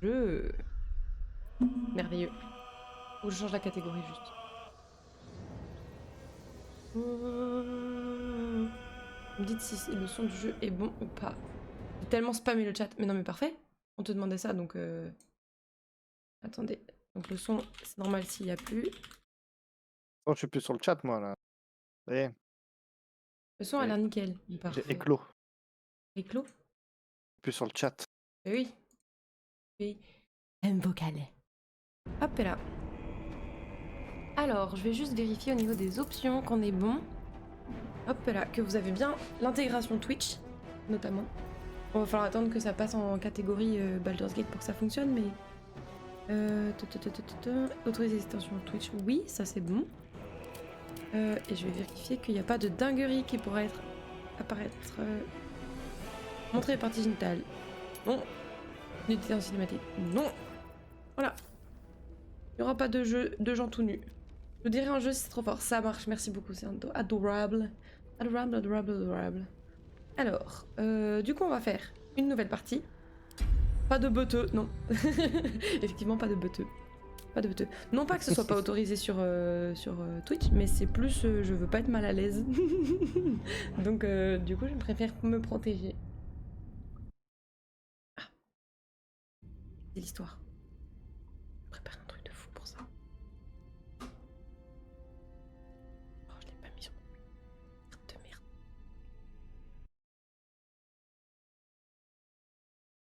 jeu. Merveilleux. Faut que je change la catégorie juste. Vous me dites si le son du jeu est bon ou pas. J'ai tellement spammé le chat. Mais non mais parfait. On te demandait ça donc... Attendez. Donc le son, c'est normal s'il n'y a plus. Oh, je suis plus sur le chat, moi, là. Ça y est, Le son a l'air nickel. j'ai Parfait. éclos. Éclos? Plus sur le chat. Oui. Oui. Un vocal. Hop là. Alors, je vais juste vérifier au niveau des options qu'on est bon. Hop là, que vous avez bien l'intégration Twitch, notamment. Bon, va falloir attendre que ça passe en catégorie Baldur's Gate pour que ça fonctionne, mais... Autoriser l'extension Twitch, oui, ça c'est bon. Et je vais vérifier qu'il n'y a pas de dinguerie qui pourrait apparaître. Montrer les parties génitales. Non. Unité en cinématique. Non. Voilà. Il n'y aura pas de jeu de gens tout nus. Je dirais un jeu, c'est trop fort. Ça marche, merci beaucoup, c'est adorable. Adorable, adorable, adorable. Alors, du coup, on va faire une nouvelle partie. Pas de beuteux, non. Effectivement, pas de beuteux. Pas de beuteux. Non pas que ce soit pas autorisé sur Twitch, mais c'est plus je veux pas être mal à l'aise. Donc, du coup, je préfère me protéger. Ah, c'est l'histoire. Je prépare un truc de fou pour ça. Oh, je l'ai pas mis sur de merde.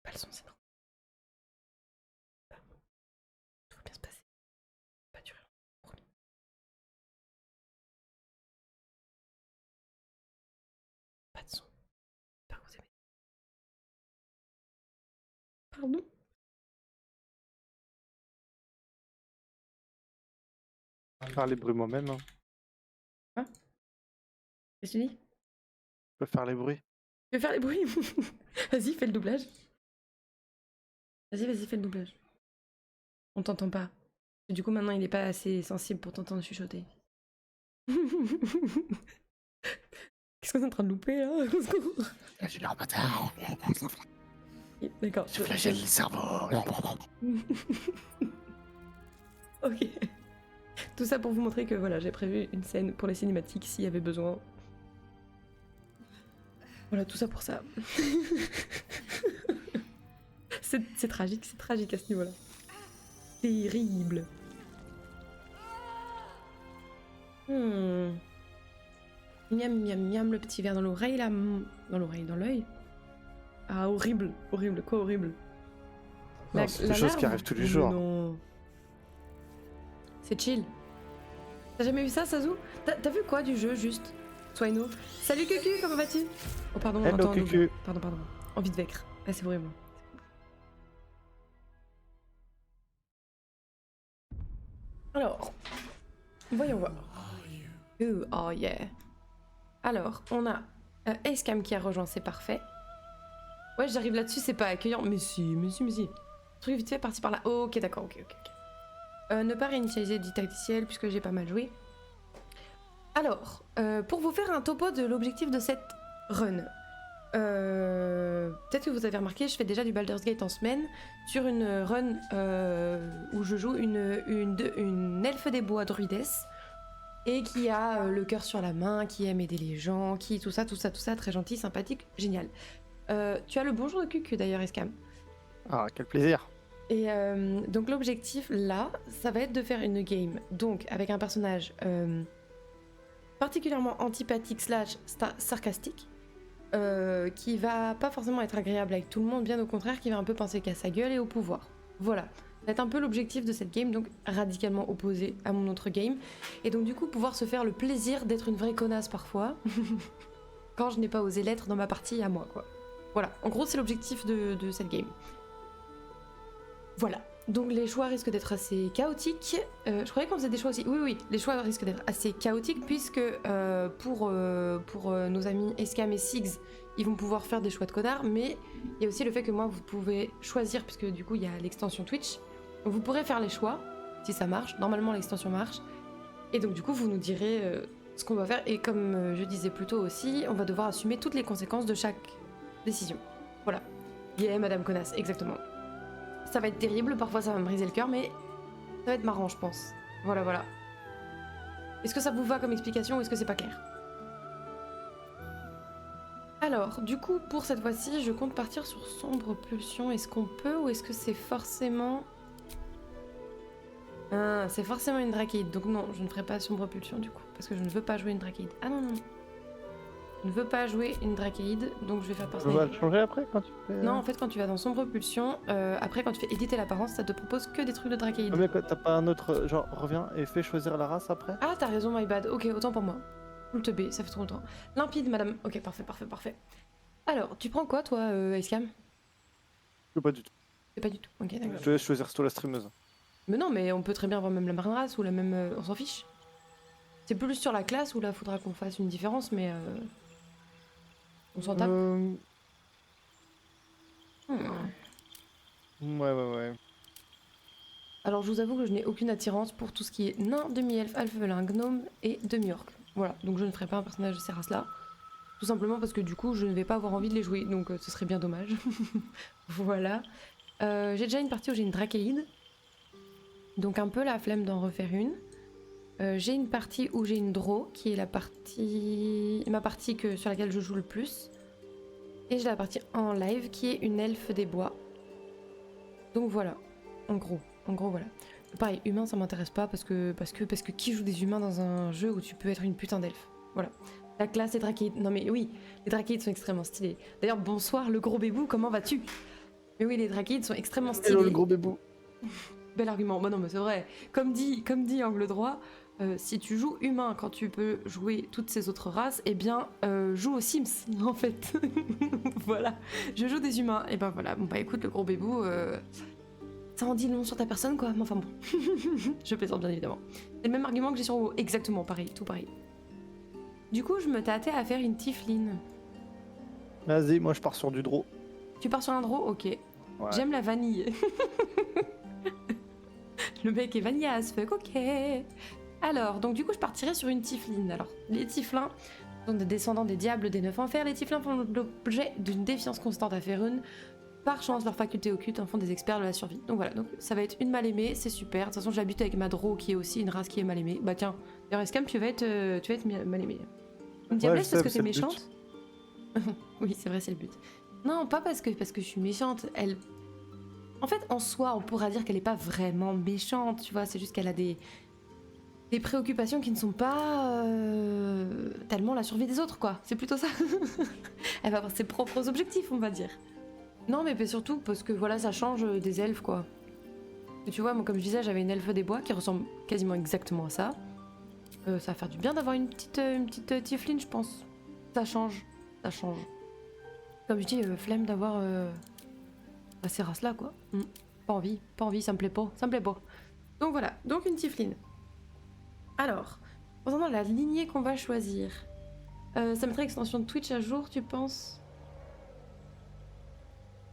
Pas le son, c'est normal. Tout va bien se passer. Pas durer longtemps, promis. Pas de son. Pas que vous aimez. Pardon? Faire les bruits moi-même. Hein. Hein? Qu'est-ce que tu dis? Je peux faire les bruits. Tu veux faire les bruits? Vas-y, fais le doublage. Vas-y, vas-y, fais le doublage. On t'entend pas. Du coup, maintenant, il est pas assez sensible pour t'entendre chuchoter. Qu'est-ce qu'on est en train de louper, là? Je suis leur bâtard. D'accord. Je flagelle le cerveau. Ok. Tout ça pour vous montrer que voilà, j'ai prévu une scène pour les cinématiques s'il y avait besoin. Voilà, tout ça pour ça. c'est tragique à ce niveau-là. Terrible. Miam, miam, miam, le petit verre dans l'oreille, là. Dans l'oreille, dans l'œil. Ah, horrible, horrible, quoi horrible. Non, c'est des choses qui arrivent tous les jours. Non. C'est chill. T'as jamais vu ça, Sazu? T'as vu quoi du jeu, juste? Sois-nous. Salut Cucu, comment vas-tu? Oh pardon, on Hello entend Cucu. Pardon. Envie de vaincre. Ah, c'est horrible. Alors, voyons voir. Ooh, oh yeah. Alors, on a Acecam qui a rejoint, c'est parfait. Ouais, j'arrive là-dessus, c'est pas accueillant. Mais si. Truc vite fait, parti par là. Oh, ok, d'accord, ok. Ne pas réinitialiser didacticiel puisque j'ai pas mal joué. Alors, pour vous faire un topo de l'objectif de cette run, peut-être que vous avez remarqué, je fais déjà du Baldur's Gate en semaine sur une run où je joue une elfe des bois druidesse et qui a le cœur sur la main, qui aime aider les gens, qui tout ça, très gentil, sympathique, génial. Tu as le bonjour de Cucu d'ailleurs, Escam. Ah, quel plaisir. Et donc l'objectif là, ça va être de faire une game, donc avec un personnage particulièrement antipathique / sarcastique, qui va pas forcément être agréable avec tout le monde, bien au contraire, qui va un peu penser qu'à sa gueule et au pouvoir. Voilà, ça va être un peu l'objectif de cette game, donc radicalement opposé à mon autre game. Et donc du coup, pouvoir se faire le plaisir d'être une vraie connasse parfois, quand je n'ai pas osé l'être dans ma partie à moi, quoi. Voilà, en gros, c'est l'objectif de cette game. Voilà, donc les choix risquent d'être assez chaotiques. Je croyais qu'on faisait des choix aussi. Oui, les choix risquent d'être assez chaotiques puisque pour nos amis Escam et Sigs, ils vont pouvoir faire des choix de connards, mais il y a aussi le fait que moi, vous pouvez choisir, puisque du coup, il y a l'extension Twitch. Donc vous pourrez faire les choix, si ça marche. Normalement, l'extension marche. Et donc du coup, vous nous direz ce qu'on va faire. Et comme je disais plus tôt aussi, on va devoir assumer toutes les conséquences de chaque décision. Voilà. Yeah, Madame Connasse, exactement. ça va être terrible, parfois ça va me briser le cœur, mais ça va être marrant, je pense. Voilà, voilà. Est-ce que ça vous va comme explication ou est-ce que c'est pas clair? Alors, du coup, pour cette fois-ci, je compte partir sur sombre pulsion. Est-ce qu'on peut ou est-ce que c'est forcément... Ah, c'est forcément une Drakeid. Donc non, je ne ferai pas sombre pulsion du coup, parce que je ne veux pas jouer une Drakeid. Ah non, non, non. Je ne veux pas jouer une Drakeid, donc je vais faire Tu vas personnalité. le changer après quand tu fais. Non, en fait, quand tu vas dans sombre pulsion, après, quand tu fais éditer l'apparence, ça te propose que des trucs de Drakeid. Ah, mais t'as pas un autre. Genre, reviens et fais choisir la race après. Ah, t'as raison, my bad. Ok, autant pour moi. Full teubé, ça fait trop longtemps. Limpide, madame. Ok, parfait, parfait, parfait. Alors, tu prends quoi, toi, Icecam? Pas du tout. C'est pas du tout. Ok, d'accord. Je te laisse choisir toi la streameuse. Mais non, mais on peut très bien avoir même la marine race ou la même... on s'en fiche. C'est plus sur la classe où là, faudra qu'on fasse une différence, mais... on s'en tape. Ouais, Hmm. ouais. Alors, je vous avoue que je n'ai aucune attirance pour tout ce qui est nain, demi-elfe, alphelin, gnome et demi-orc. Voilà, donc je ne ferai pas un personnage de ces races-là. Tout simplement parce que du coup, je ne vais pas avoir envie de les jouer, donc ce serait bien dommage. Voilà. J'ai déjà une partie où j'ai une Drakeid. Donc un peu la flemme d'en refaire une. J'ai une partie où j'ai une Draw, qui est ma partie sur laquelle je joue le plus. Et j'ai la partie en live, qui est une elfe des bois. Donc voilà, en gros voilà. Pareil, humain ça m'intéresse pas parce que qui joue des humains dans un jeu où tu peux être une putain d'elfe. Voilà. La classe des Drakeid. Non mais oui, les Drakeid sont extrêmement stylés. D'ailleurs, bonsoir le gros bébou, comment vas-tu? Mais oui, les Drakeid sont extrêmement stylés. Hello le gros bébou. Bel argument. Bah non, mais c'est vrai. Comme dit Angle Droit, si tu joues humain quand tu peux jouer toutes ces autres races, eh bien, joue aux Sims, en fait. Voilà. Je joue des humains. Et ben voilà. Bon, bah écoute, le gros bébou, ça en dit long sur ta personne, quoi. Mais enfin bon. Je plaisante, bien évidemment. C'est le même argument que j'ai sur WoW. Exactement pareil, tout pareil. Du coup, je me tâtais à faire une Tiflin. Vas-y, moi je pars sur du draw. Tu pars sur un draw? Ok. Ouais. J'aime la vanille. Le mec est vanilla as fuck, ok. Alors, donc du coup, je partirai sur une Tiflin. Alors, les Tiflins sont des descendants des diables des 9 enfers. Les Tiflins font l'objet d'une défiance constante à Faerûn. Par chance, leurs facultés occultes en font des experts de la survie. Donc voilà, donc ça va être une mal aimée, c'est super. De toute façon, j'habite avec ma Draw qui est aussi une race qui est mal aimée. Bah tiens, d'ailleurs, Escam, tu vas être mal aimée. Une diablesse parce que t'es méchante? Oui, c'est vrai, c'est le but. Non, pas parce que je suis méchante. Elle... En fait, en soi, on pourra dire qu'elle est pas vraiment méchante, tu vois. C'est juste qu'elle a des préoccupations qui ne sont pas tellement la survie des autres, quoi. C'est plutôt ça. Elle va avoir ses propres objectifs, on va dire. Non, mais surtout parce que voilà, ça change des elfes, quoi. Et tu vois, moi, comme je disais, j'avais une elfe des bois qui ressemble quasiment exactement à ça. Ça va faire du bien d'avoir une petite Tiflin, je pense. Ça change. Ça change. Comme je dis, flemme d'avoir ces races-là, quoi. Pas envie, ça me plaît pas. Donc voilà, donc une Tiflin. Alors, concernant la lignée qu'on va choisir, ça mettrait l'extension de Twitch à jour, tu penses?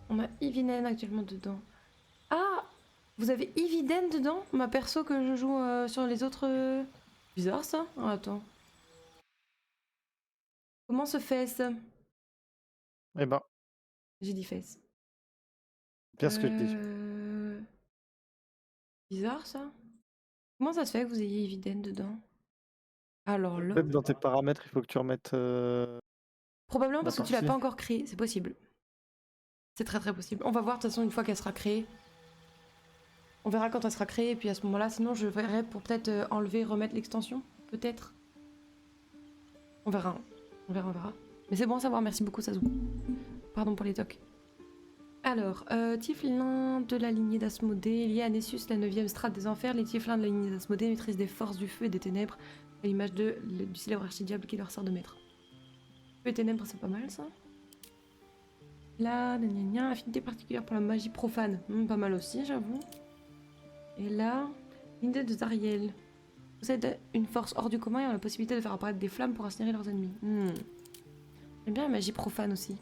On a Ivinen actuellement dedans. Ah, vous avez Ividen dedans? Ma perso que je joue sur les autres... Bizarre ça? Ah, attends. Comment se fait ça? Eh ben, J'ai dit face. bien ce que je dis. Bizarre ça? Comment ça se fait que vous ayez Ividen dedans? Alors là... Peut-être dans tes paramètres, il faut que tu remettes. Probablement parce que tu l'as partie. pas encore créé, c'est possible. C'est très très possible. On va voir de toute façon une fois qu'elle sera créée. On verra quand elle sera créée et puis à ce moment-là, sinon je verrai pour peut-être enlever, remettre l'extension. Peut-être. On verra. On verra. Mais c'est bon à savoir, merci beaucoup Sazou. Pardon pour les tocs. Alors, Tiflin de la lignée d'Asmodée, lié à Nessus, la 9ème strate des enfers, les Tiflins de la lignée d'Asmodée maîtrisent des forces du feu et des ténèbres, à l'image du célèbre archidiable qui leur sert de maître. Feu et ténèbres, c'est pas mal ça. Là, affinité particulière pour la magie profane, pas mal aussi, j'avoue. Et là, l'idée de Zariel. Possède une force hors du commun et a la possibilité de faire apparaître des flammes pour incinérer leurs ennemis. J'aime bien la magie profane aussi.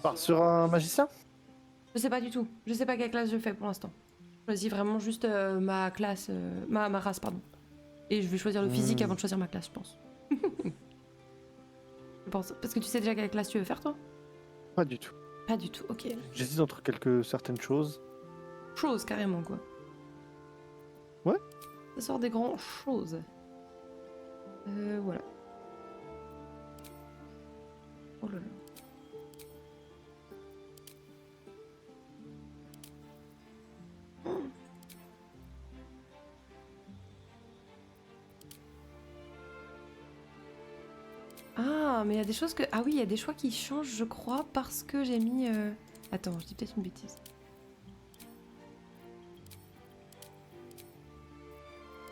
Part sur un magicien? Je sais pas du tout. Je sais pas quelle classe je fais pour l'instant. Je choisis vraiment juste ma classe, ma race, pardon. Et je vais choisir le physique avant de choisir ma classe, je pense. Je pense. Parce que tu sais déjà quelle classe tu veux faire, toi? Pas du tout. Pas du tout, ok. J'hésite entre certaines choses. Chose carrément quoi. Ouais. Ça sort des grands choses. Voilà. Oh là là. Oh. Ah, mais il y a des choses que... Ah oui, il y a des choix qui changent, je crois, parce que j'ai mis... Attends, je dis peut-être une bêtise.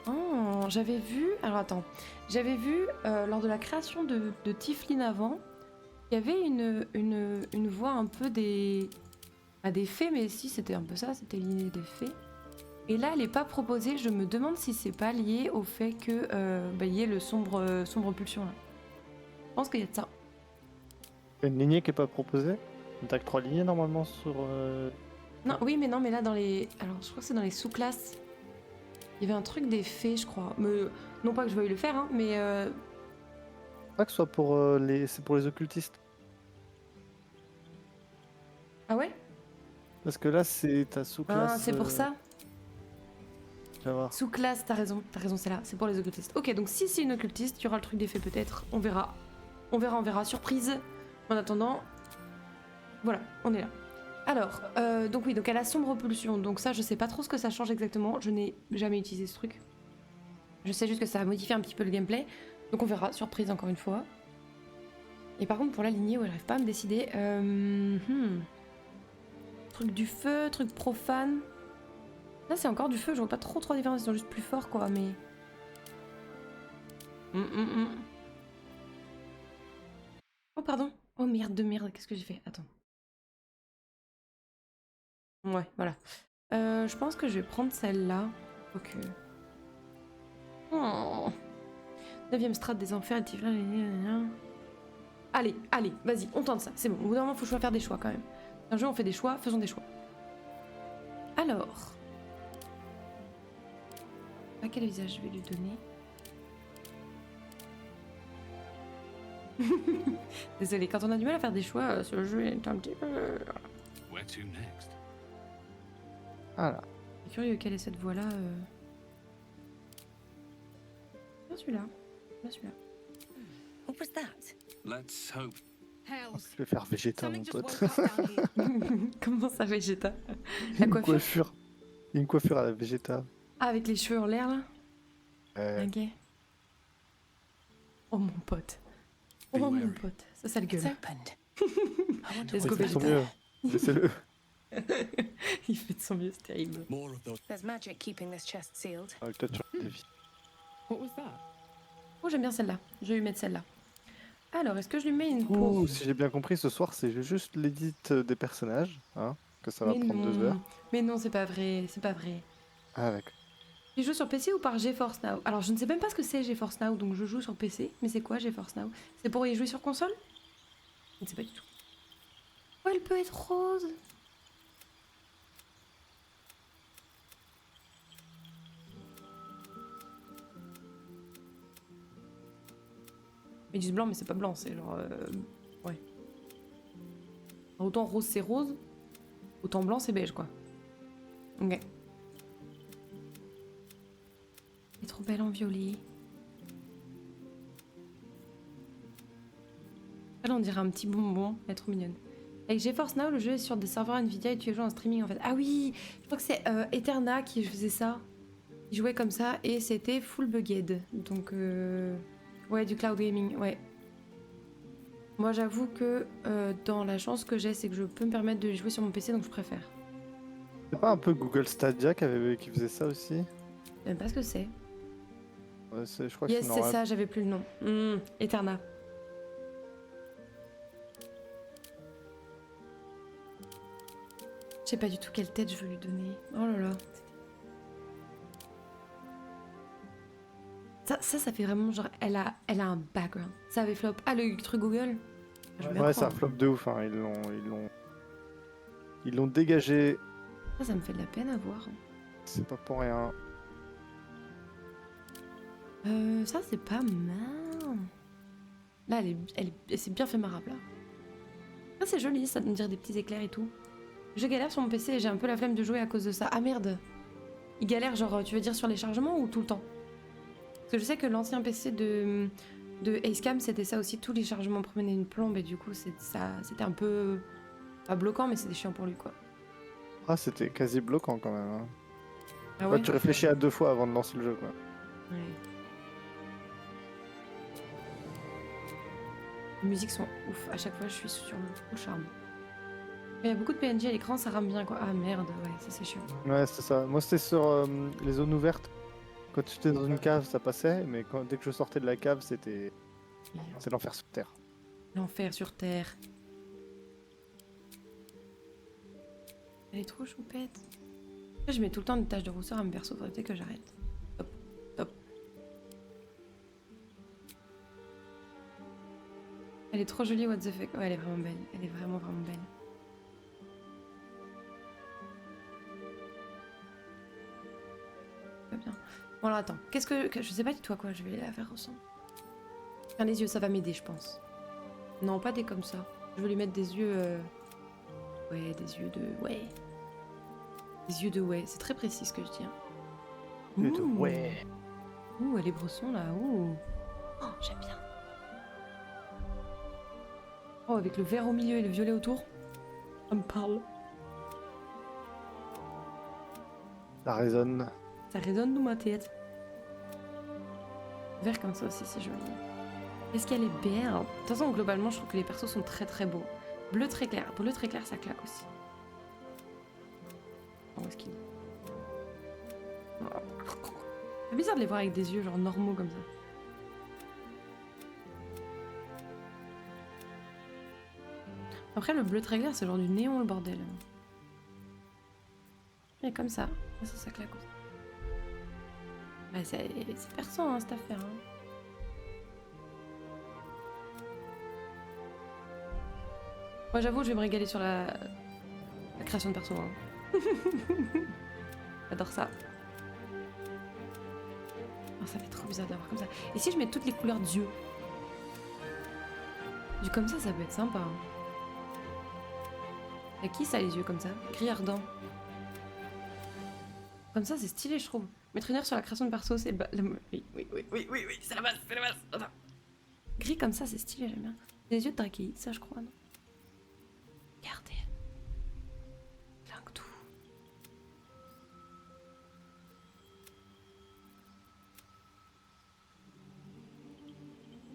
Oh, j'avais vu... Alors attends. J'avais vu, lors de la création de Tiflin avant, il y avait une voix un peu des... Pas des fées, mais si, c'était un peu ça, c'était l'inné des fées. Et là, elle est pas proposée, je me demande si c'est pas lié au fait que il y ait le sombre pulsion là. Je pense qu'il y a de ça. Une lignée qui est pas proposée. T'as que 3 lignées normalement sur. Non, oui, mais non, mais là dans les... Alors, je crois que c'est dans les sous-classes. Il y avait un truc des fées, je crois. Mais, non pas que je veuille le faire, hein, mais... Pas que ce soit pour les. C'est pour les occultistes. Ah ouais? Parce que là, c'est ta sous-classe. Ah, c'est pour ça. Tu vas voir. Sous-classe, t'as raison, c'est là, c'est pour les occultistes. Ok, donc si c'est une occultiste, il y aura le truc des fées peut-être, on verra. On verra, surprise. En attendant, voilà, on est là. Alors, donc oui, donc elle a sombre pulsion, donc ça je sais pas trop ce que ça change exactement, je n'ai jamais utilisé ce truc. Je sais juste que ça a modifié un petit peu le gameplay, donc on verra, surprise encore une fois. Et par contre pour la lignée, ouais, j'arrive pas à me décider. Truc du feu, truc profane. Là c'est encore du feu, je vois pas trop de différence, ils sont juste plus forts quoi, mais... Oh pardon. Oh merde de merde, qu'est-ce que j'ai fait? Attends. Ouais, voilà. Je pense que je vais prendre celle-là. Ok. Oh. 9ème strat des enfers et Allez, vas-y, on tente ça. C'est bon. Au bout d'un moment, faut faire des choix quand même. Un jeu, on fait des choix, faisons des choix. Alors. À quel visage je vais lui donner? Désolée, quand on a du mal à faire des choix, ce jeu est un petit peu... Where to next? Voilà. Je suis curieux, quelle est cette voix-là Bien celui-là. Bien celui-là. What was that? Let's hope. Je vais faire Vegeta, mon pote. Comment ça, Vegeta? Une La coiffure? coiffure. Une coiffure à la Vegeta. Ah, avec les cheveux en l'air, là? Ok. Oh, mon pote. Oh, Be mon wary. pote. Ça, ça le It's gueule. opened. I wonder Let's what's go, Fais de son back Vegeta. mieux. there. Laissez-le. Il fait de son mieux, c'est terrible. More of those. There's magic keeping this chest sealed. Avec toi, tu as des vies. What was that? Oh, j'aime bien celle-là. Je vais lui mettre celle-là. Alors, est-ce que je lui mets une Ouh, peau? si j'ai bien compris, ce soir, c'est juste l'édit des personnages. Hein, que ça va Mais prendre 2 non. heures. Mais non, c'est pas vrai. C'est pas vrai. Ah, d'accord. Tu joues sur PC ou par GeForce Now? Alors, je ne sais même pas ce que c'est GeForce Now, donc je joue sur PC. Mais c'est quoi GeForce Now? C'est pour y jouer sur console? Je ne sais pas du tout. Oh, elle peut être rose. Ils disent blanc, mais c'est pas blanc, c'est genre... Ouais. Autant rose, c'est rose. Autant blanc, c'est beige, quoi. Ok. Elle est trop belle en violet. Elle, on dirait un petit bonbon. Elle est trop mignonne. Avec GeForce Now, le jeu est sur des serveurs Nvidia et tu joues en streaming, en fait. Ah oui, je crois que c'est Eterna qui faisait ça. Il jouait comme ça et c'était full bugged. Donc, ouais, du cloud gaming, ouais. Moi, j'avoue que dans la chance que j'ai, c'est que je peux me permettre de jouer sur mon PC, donc je préfère. C'est pas un peu Google Stadia qui faisait ça aussi? Je sais même pas ce que c'est. Ouais, je crois Yes, que c'est c'est ça, j'avais plus le nom. Eterna. Je sais pas du tout quelle tête je veux lui donner. Oh là là. Ça fait vraiment genre... Elle a un background. Ça avait flop. Ah, le truc Google. Je veux bien Ouais, ça croire. flop de ouf. Hein. Ils l'ont dégagé. Ça me fait de la peine à voir. C'est pas pour rien. Ça, c'est pas mal. Là, c'est bien fait marable, là. Ah, c'est joli, ça me dire des petits éclairs et tout. Je galère sur mon PC et j'ai un peu la flemme de jouer à cause de ça. Ah merde. Il galère, genre, tu veux dire sur les chargements ou tout le temps? Parce que je sais que l'ancien PC de Acecam, c'était ça aussi. Tous les chargements prenaient une plombe et du coup, c'était un peu... Pas bloquant, mais c'était chiant pour lui, quoi. Ah, c'était quasi bloquant quand même. Hein. Ah Ouais, ouais? tu réfléchis à 2 fois avant de lancer le jeu, quoi. Ouais. Les musiques sont ouf. À chaque fois, je suis sur le full charme. Il y a beaucoup de PNJ à l'écran, ça rame bien, quoi. Ah merde, ouais, ça c'est chiant. Ouais, c'est ça. Moi, c'était sur les zones ouvertes. Quand tu étais dans une cave, ça passait, mais dès que je sortais de la cave, c'est l'enfer sur Terre. L'enfer sur Terre. Elle est trop choupette. Je mets tout le temps des taches de rousseur à me perso, faudrait peut-être que j'arrête. Top, top. Elle est trop jolie, what the fuck. Ouais, elle est vraiment belle. Elle est vraiment, vraiment belle. Pas bien. Bon alors attends, je sais pas du tout à quoi je vais la faire ressembler. Faire les yeux, ça va m'aider, je pense. Non, pas des comme ça. Je veux lui mettre des yeux... Ouais, des yeux de... Ouais. Des yeux de ouais. C'est très précis ce que je dis. Hein. Ouais. Ouh, elle est brosson là. Ouh. Oh, j'aime bien. Oh, avec le vert au milieu et le violet autour. Ça me parle. Ça résonne. Ça résonne dans ma tête. Vert comme ça aussi, c'est joli. Est-ce qu'elle est belle? De toute façon, globalement, je trouve que les persos sont très très beaux. Bleu très clair, ça claque aussi. Oh, où est-ce qu'il est? Oh. C'est bizarre de les voir avec des yeux genre normaux comme ça. Après, le bleu très clair, c'est genre du néon, le bordel. Et comme ça. Ça claque aussi. Bah, c'est perçant, hein, cette affaire. Hein. Moi, j'avoue, je vais me régaler sur la création de perso. Hein. J'adore ça. Oh, ça fait trop bizarre d'avoir comme ça. Et si je mets toutes les couleurs d'yeux? Du comme ça peut être sympa. Hein. Y'a qui ça, les yeux comme ça? Gris ardent. Comme ça, c'est stylé, je trouve. Mettre une heure sur la création de perso, c'est oui, c'est la base, Attends. Gris comme ça, c'est stylé, j'aime bien. Les yeux de Draki, ça, je crois, non? Regardez. Flingue tout.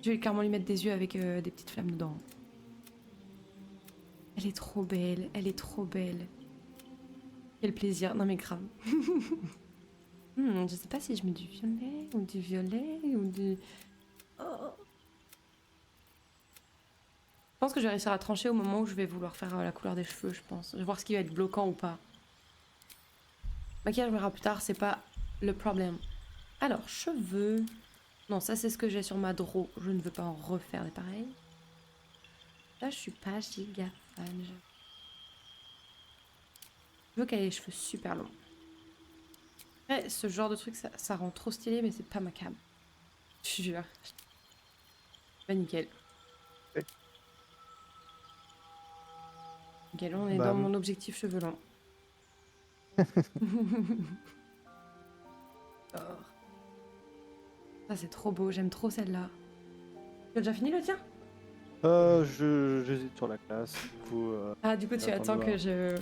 Je vais clairement lui mettre des yeux avec des petites flammes dedans. Elle est trop belle, elle est trop belle. Quel plaisir, non mais grave. Je sais pas si je mets du violet ou du... Oh. Je pense que je vais réussir à trancher au moment où je vais vouloir faire la couleur des cheveux, je pense. Je vais voir ce qui va être bloquant ou pas. Maquillage, on verra plus tard, c'est pas le problème. Alors, cheveux... Non, ça c'est ce que j'ai sur ma draw. Je ne veux pas en refaire des pareils. Là, je suis pas giga fan. Je veux qu'elle ait les cheveux super longs. Ouais, ce genre de truc, ça rend trop stylé, mais c'est pas ma cam. Je te jure. Bah nickel. Ouais. Nickel, on est Bah, dans mon objectif cheveux longs. Oh. Ça c'est trop beau, j'aime trop celle-là. Tu as déjà fini le tien? J'hésite sur la classe. Du coup, Ah du coup tu j'attends attends de que voir.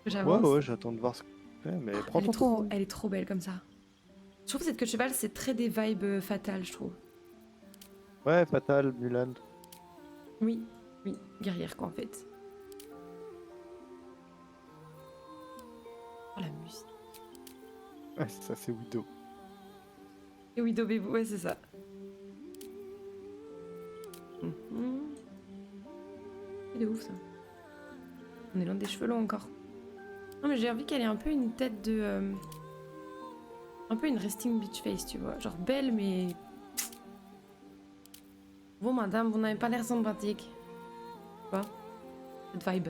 j'avance. Ouais, j'attends de voir ce que tu fais, mais prends ton temps. Elle est trop belle comme ça. Je trouve que cette queue de cheval c'est très des vibes fatales, je trouve. Ouais, Fatal, Mulan. Oui, guerrière quoi en fait. Oh la musique. Ouais, ça c'est Widow. Et Widow Baby, ouais c'est ça. C'est de ouf ça. On est loin des cheveux longs encore. Non mais j'ai envie qu'elle ait un peu une tête de... Un peu une resting bitch face, tu vois. Genre belle mais... Bon madame, vous n'avez pas l'air sympathique. Tu vois? Cette vibe.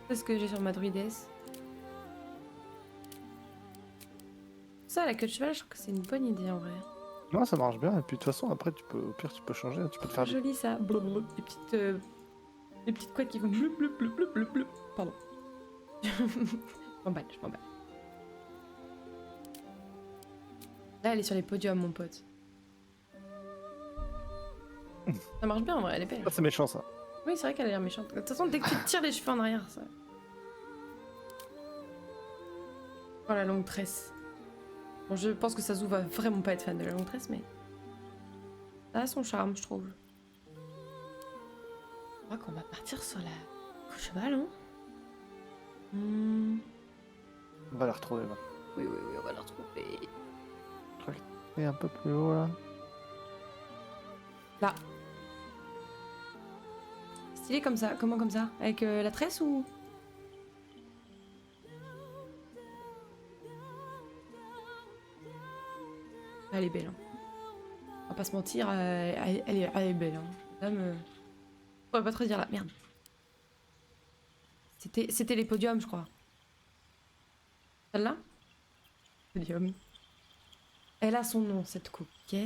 C'est ce que j'ai sur ma druidesse. Ça, la queue de cheval, je trouve que c'est une bonne idée en vrai. Non, ça marche bien. Et puis de toute façon, après, au pire, tu peux changer. Tu peux te faire des... Joli ça. Blablabla. Des petites couettes qui font bloup, bloup, bloup, bloup, bloup, bloup. Pardon. Je m'emballe, je m'emballe. Là, elle est sur les podiums, mon pote. Ça marche bien en vrai, elle est belle. Ah, c'est méchant ça. Oui, c'est vrai qu'elle a l'air méchante. De toute façon, dès que tu te tires les cheveux en arrière, ça. Oh, la longue tresse. Bon, je pense que Sazu va vraiment pas être fan de la longue tresse, mais. Ça a son charme, je trouve. Je crois qu'on va partir sur la cheval, hein. On va la retrouver là. Oui, oui, oui, on va la retrouver. Et un peu plus haut là. Là. Stylé comme ça. Comment comme ça? Avec la tresse ou? Elle est belle. Hein. On va pas se mentir, elle est belle. Hein. Dame, on va pas trop dire là. Merde. C'était les podiums, je crois. Celle-là? Podium. Elle a son nom, cette coupe, ok?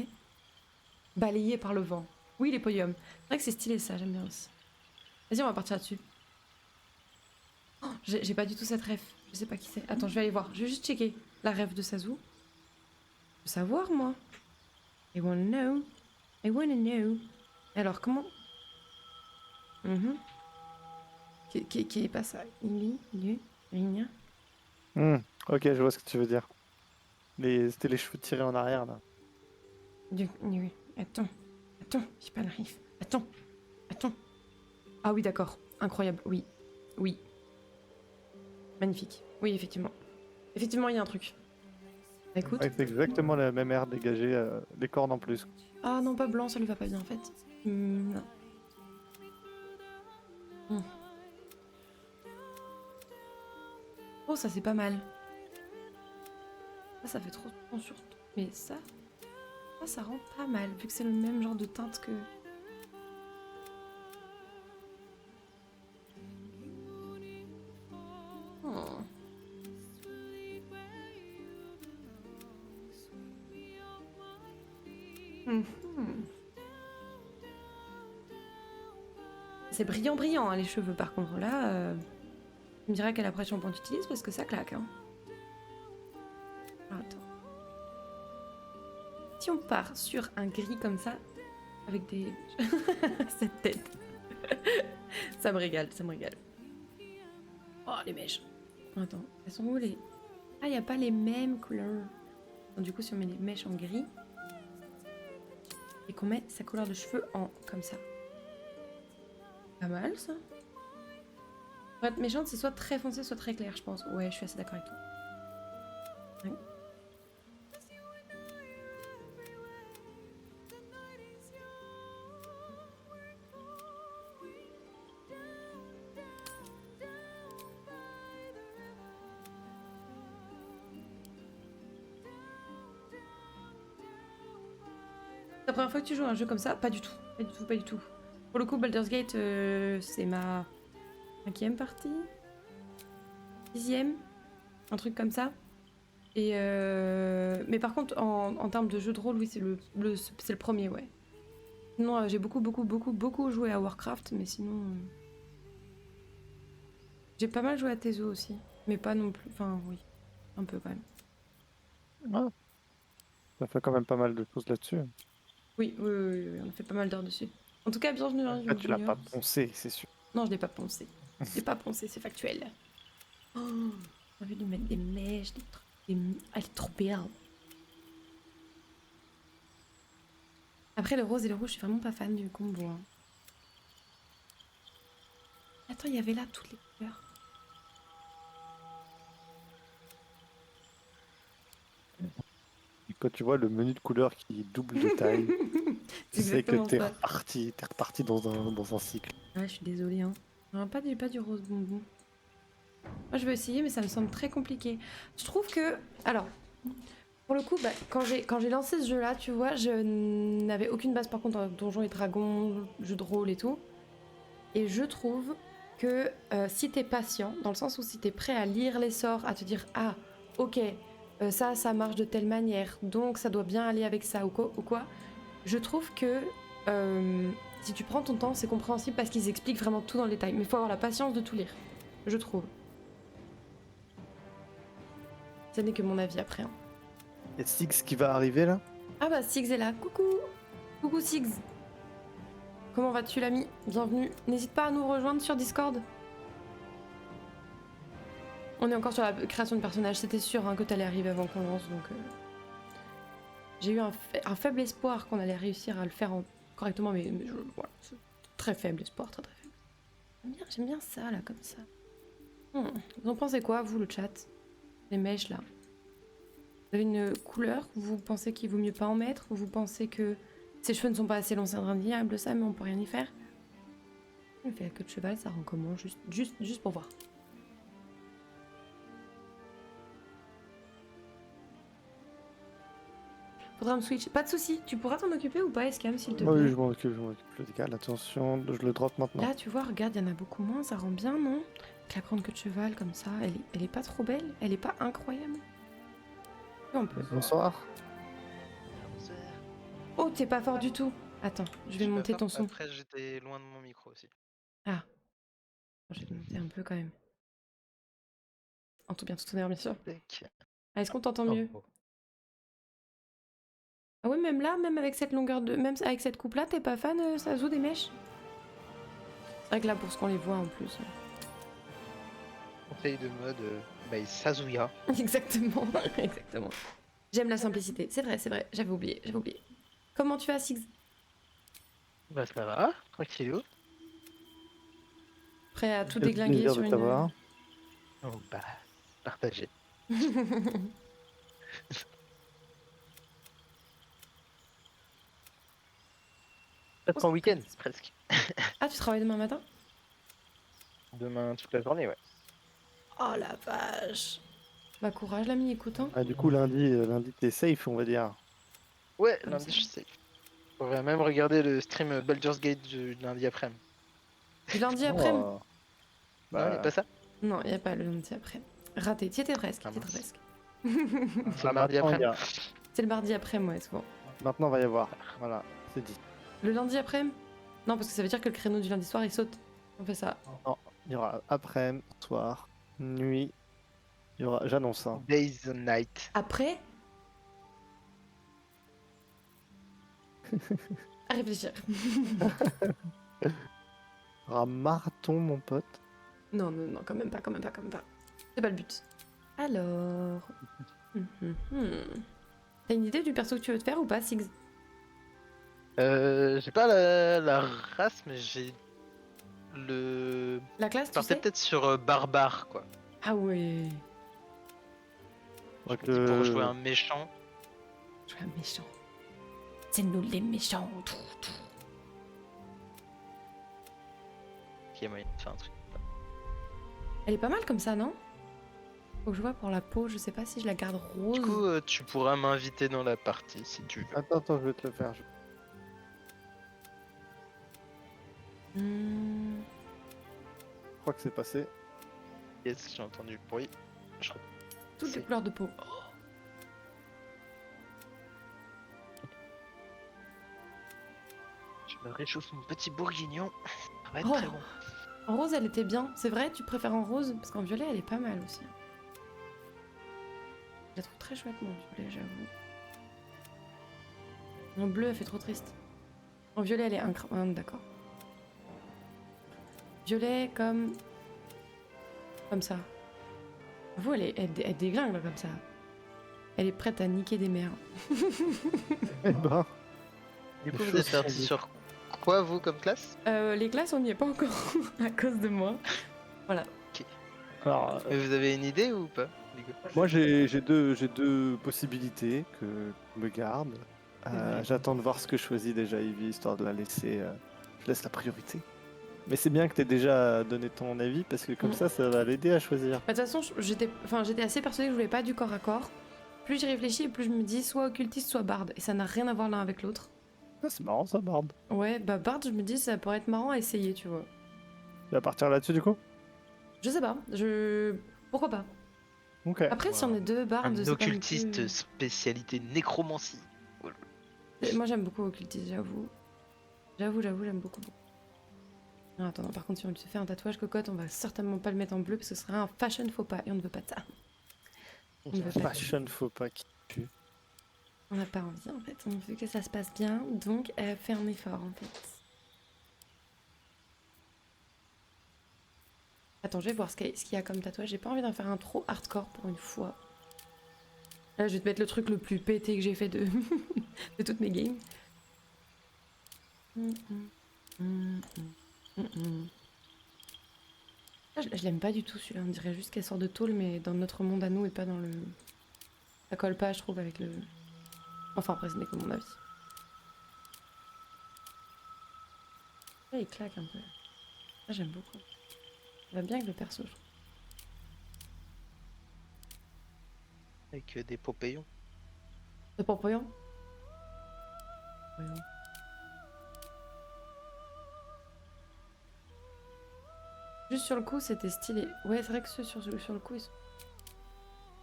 Balayée par le vent. Oui, les podiums. C'est vrai que c'est stylé ça, j'aime bien aussi. Vas-y, on va partir là-dessus. Oh, j'ai pas du tout cette ref. Je sais pas qui c'est. Attends, je vais aller voir. Je vais juste checker la ref de Sazu. Je veux savoir, moi. I wanna know. I wanna know. Alors, comment... Qui est pas ça? Rigna. Ok, je vois ce que tu veux dire. C'était les cheveux tirés en arrière là. Oui. Attends, j'ai pas la ref. Attends. Ah oui, d'accord. Incroyable, oui. Magnifique. Oui, effectivement. Effectivement, il y a un truc. Écoute. Ouais, c'est exactement la même air dégagée, les cornes en plus. Ah non, pas blanc, ça lui va pas bien en fait. Non. Oh, ça c'est pas mal. Ça fait trop de sur. Mais ça rend pas mal, vu que c'est le même genre de teinte que... Oh. C'est brillant, hein, les cheveux par contre. Là, tu me dirais quelle après shampoing tu utilises parce que ça claque. Hein. Alors, attends. Si on part sur un gris comme ça, avec des... cette tête. ça me régale. Oh, les mèches. Attends, elles sont où les... Ah, il n'y a pas les mêmes couleurs. Donc, du coup, si on met les mèches en gris, et qu'on met sa couleur de cheveux en... comme ça. Pas mal, ça. Pour être méchante, c'est soit très foncé, soit très clair, je pense. Ouais, je suis assez d'accord avec toi. Ouais. C'est la première fois que tu joues à un jeu comme ça? Pas du tout. Pour le coup, Baldur's Gate, c'est ma 5e partie, 6e, un truc comme ça. Et mais par contre, en termes de jeu de rôle, oui, c'est le premier, ouais. Sinon, j'ai beaucoup joué à Warcraft, mais sinon... J'ai pas mal joué à Tezo aussi, mais pas non plus... Enfin, oui, un peu quand même. Ah. Ça fait quand même pas mal de choses là-dessus. Oui, on a fait pas mal d'heures dessus. En tout cas, bienvenue dans Ah, tu l'as pas poncé, c'est sûr. Non, je l'ai pas poncé. C'est factuel. Oh, j'ai envie de lui mettre des mèches, des trucs. Elle est trop belle. Après, le rose et le rouge, je suis vraiment pas fan du combo. Hein. Attends, il y avait là toutes les couleurs. Et quand tu vois le menu de couleurs qui double de taille, tu sais que t'es reparti dans un cycle. Ouais, je suis désolée. Hein. Non, pas du rose bonbon. Moi, je vais essayer, mais ça me semble très compliqué. Je trouve que... Alors, pour le coup, bah, quand j'ai lancé ce jeu-là, tu vois, je n'avais aucune base, par contre, en Donjons et Dragons, jeu de rôle et tout. Et je trouve que si t'es patient, dans le sens où si t'es prêt à lire les sorts, à te dire « Ah, ok, ça marche de telle manière, donc ça doit bien aller avec ça ou quoi. Je trouve que si tu prends ton temps, c'est compréhensible parce qu'ils expliquent vraiment tout dans le détail. Mais il faut avoir la patience de tout lire, je trouve. Ce n'est que mon avis après. Hein. Il y a Six qui va arriver là. Ah bah Six est là, coucou. Coucou Six. Comment vas-tu l'ami? Bienvenue. N'hésite pas à nous rejoindre sur Discord. On est encore sur la création de personnages, c'était sûr hein, que t'allais arriver avant qu'on lance, donc... J'ai eu un faible espoir qu'on allait réussir à le faire correctement, mais voilà, c'est très faible espoir, très faible. J'aime bien ça, là, comme ça. Vous en pensez quoi, vous, le chat? Les mèches, là. Vous avez une couleur? Vous pensez qu'il vaut mieux pas en mettre? Vous pensez que ses cheveux ne sont pas assez longs, c'est indéniable, ça, mais on peut rien y faire? Il fait la queue de cheval, ça rend comment? Juste pour voir. Faudra me switch. Pas de soucis. Tu pourras t'en occuper ou pas, Escam, s'il te plaît? Oui, je m'en occupe, le décale. Attention, je le drop maintenant. Là, tu vois, regarde, il y en a beaucoup moins. Ça rend bien, non? Avec la grande queue de cheval, comme ça. Elle est pas trop belle? Elle est pas incroyable? On peut. Bonsoir. Oh, t'es pas fort du tout. Attends, je vais monter ton son. Après, j'étais loin de mon micro aussi. Ah. Je vais te monter un peu quand même. En tout bien, tout honneur, bien sûr. Ah, est-ce qu'on t'entend mieux? Ah ouais, même là, même avec cette longueur de... Même avec cette coupe-là, t'es pas fan, Sazo, des mèches? C'est vrai que là, pour ce qu'on les voit en plus... Conseil de mode, Sazuya. Exactement, exactement. J'aime la simplicité, c'est vrai, j'avais oublié. Comment tu vas, Six? Bah ça va, tranquillou. Prêt à tout Quel déglinguer plaisir sur de une... t'avoir. Oh bah, partagé. Presque en week-end, presque. Ah, tu travailles demain matin? Demain toute la journée, ouais. Oh la vache. Bah courage, l'ami, écoute, hein. Ah, du coup, lundi t'es safe, on va dire. Ouais, Comme lundi ça. je sais. On va même regarder le stream Baldur's Gate du lundi après-midi. Du lundi après? Oh, Non, bah, y a pas ça? Non, y a pas le lundi après. Raté, t'y étais presque, Ah, t'y étais mince. presque. C'est mardi maintenant, après. il y a- C'est le mardi après, moi, souvent. Maintenant, va y avoir. Voilà, c'est dit. Le lundi après? Non, parce que ça veut dire que le créneau du lundi soir, il saute. On fait ça. Il y aura après, soir, nuit. Il y aura, j'annonce. Hein. Days and Night. Après? À réfléchir. Il y aura marathon, mon pote. Non, quand même pas. C'est pas le but. Alors... T'as une idée du perso que tu veux te faire ou pas, Six? J'ai pas la race, mais j'ai le... La classe, tu Partez sais? peut-être sur barbare, quoi. Ah ouais. Je me dis pour jouer un méchant. Je suis un méchant. C'est nous les méchants. Qui a moyen de faire un truc. Elle est pas mal comme ça, non? Faut que je vois pour la peau, je sais pas si je la garde rose. Du coup, tu pourras m'inviter dans la partie si tu veux. Attends, je vais te le faire. Hmm. Je crois que c'est passé. Yes, j'ai entendu le bruit. Toutes les C'est- couleurs de peau. Je me réchauffe mon petit bourguignon. Ça va être Oh. très bon. En rose, elle était bien. C'est vrai, tu préfères en rose? Parce qu'en violet, elle est pas mal aussi. Je la trouve très chouette, mon violet, j'avoue. En bleu, elle fait trop triste. En violet, elle est incroyable. D'accord. Violet comme... Comme ça. Vous, elle déglingue là, comme ça. Elle est prête à niquer des mères. Eh ben, Du coup, Les vous choses êtes parti sont sur quoi, vous, comme classe? Les classes, on n'y est pas encore à cause de moi. Voilà. alors, Mais vous avez une idée ou pas, les gars? moi j'ai deux possibilités que je me garde. vrai. J'attends de voir ce que choisit déjà Ivy, histoire de la laisser. Je laisse la priorité. Mais c'est bien que t'aies déjà donné ton avis, parce que comme ça va l'aider à choisir. Bah, de toute façon, j'étais assez persuadée que je voulais pas du corps à corps. Plus j'y réfléchis, plus je me dis soit occultiste, soit barde. Et ça n'a rien à voir l'un avec l'autre. Ah, c'est marrant ça, Bard. Ouais, bah barde, je me dis ça pourrait être marrant à essayer, tu vois. Tu vas partir là-dessus du coup? Je sais pas, pourquoi pas? Ok. Après, si on est deux bardes, Un c'est pas non occultiste plus- spécialité nécromancie. Moi, j'aime beaucoup occultiste, j'avoue. J'aime beaucoup. Non, attends, non, par contre, si on te fait un tatouage cocotte, on va certainement pas le mettre en bleu parce que ce serait un fashion faux pas et on ne veut pas de ça. On ne veut pas de ça. Fashion, faut pas qu'il tue. On n'a pas envie en fait, on veut que ça se passe bien, donc fais un effort en fait. Attends, je vais voir ce qu'il y a comme tatouage, j'ai pas envie d'en faire un trop hardcore pour une fois. Là, je vais te mettre le truc le plus pété que j'ai fait de... de toutes mes games. Ah, je l'aime pas du tout celui-là, on dirait juste qu'elle sort de tôle, mais dans notre monde à nous et pas dans le... Ça colle pas, je trouve, avec le... Enfin, après, ce n'est que mon avis. Là, il claque un peu. Là, j'aime beaucoup. Ça va bien avec le perso, je trouve. Avec des popéons. De Pampoyon. Voyons. Juste sur le coup, c'était stylé. Ouais, c'est vrai que ceux sur le coup, ils sont...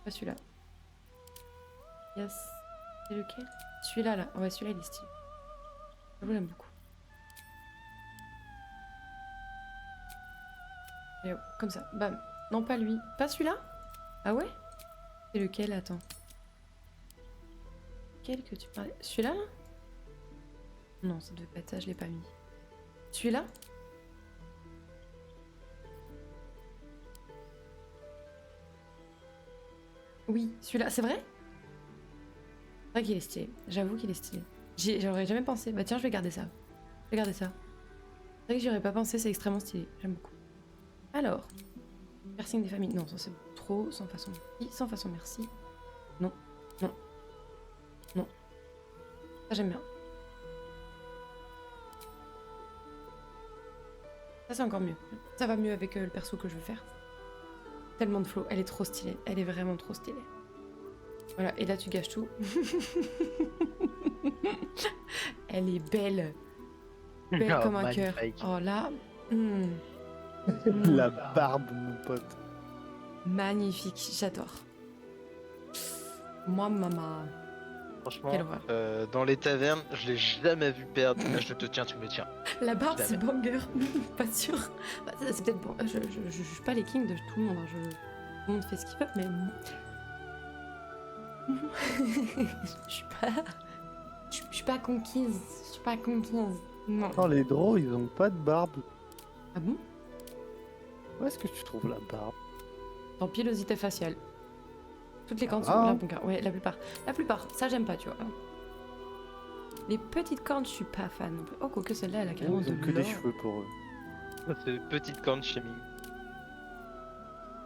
Pas celui-là. Yes. C'est lequel? Celui-là, là. Ouais, celui-là, il est stylé. Je l'aime beaucoup. Et hop, comme ça. Bam. Non, pas lui. Pas celui-là? Ah ouais? C'est lequel? Attends. Lequel que tu parlais? Celui-là, là? Non, ça devait pas être ça, je l'ai pas mis. Celui-là? Oui, celui-là, c'est vrai? C'est vrai qu'il est stylé. J'avoue qu'il est stylé. J'aurais jamais pensé. Bah tiens, je vais garder ça. Je vais garder ça. C'est vrai que j'y aurais pas pensé, c'est extrêmement stylé. J'aime beaucoup. Alors, piercing des familles. Non, ça c'est trop. Sans façon merci. Sans façon merci. Non. Non. Non. Ça j'aime bien. Ça c'est encore mieux. Ça va mieux avec le perso que je veux faire. Tellement de flow. Elle est trop stylée. Elle est vraiment trop stylée. Voilà, et là tu gâches tout. Elle est belle. Belle Oh, comme un cœur. magnifique. Oh là. La barbe, mon pote. Magnifique, j'adore. Moi, maman. Franchement, Quelle horreur. dans les tavernes, je l'ai jamais vu perdre. Là, je te tiens, tu me tiens. La barbe, Je c'est banger. Pas sûr. Bah, c'est peut-être bon. Je juge pas les kings de tout le monde. Hein. Tout le monde fait ce qu'il veut, mais. Je suis pas conquise. Je suis pas conquise. Non. Non, les draws, ils ont pas de barbe. Ah bon? Où est-ce que tu trouves la barbe? Dans pilosité faciale. Toutes les cornes Ah. sont là, bon gars. Ouais, la plupart. La plupart, ça j'aime pas, tu vois. Les petites cornes, je suis pas fan non plus. Oh, quoique celle-là, elle a carrément Ils de ont que des l'or. cheveux pour eux. C'est petite corne shaming.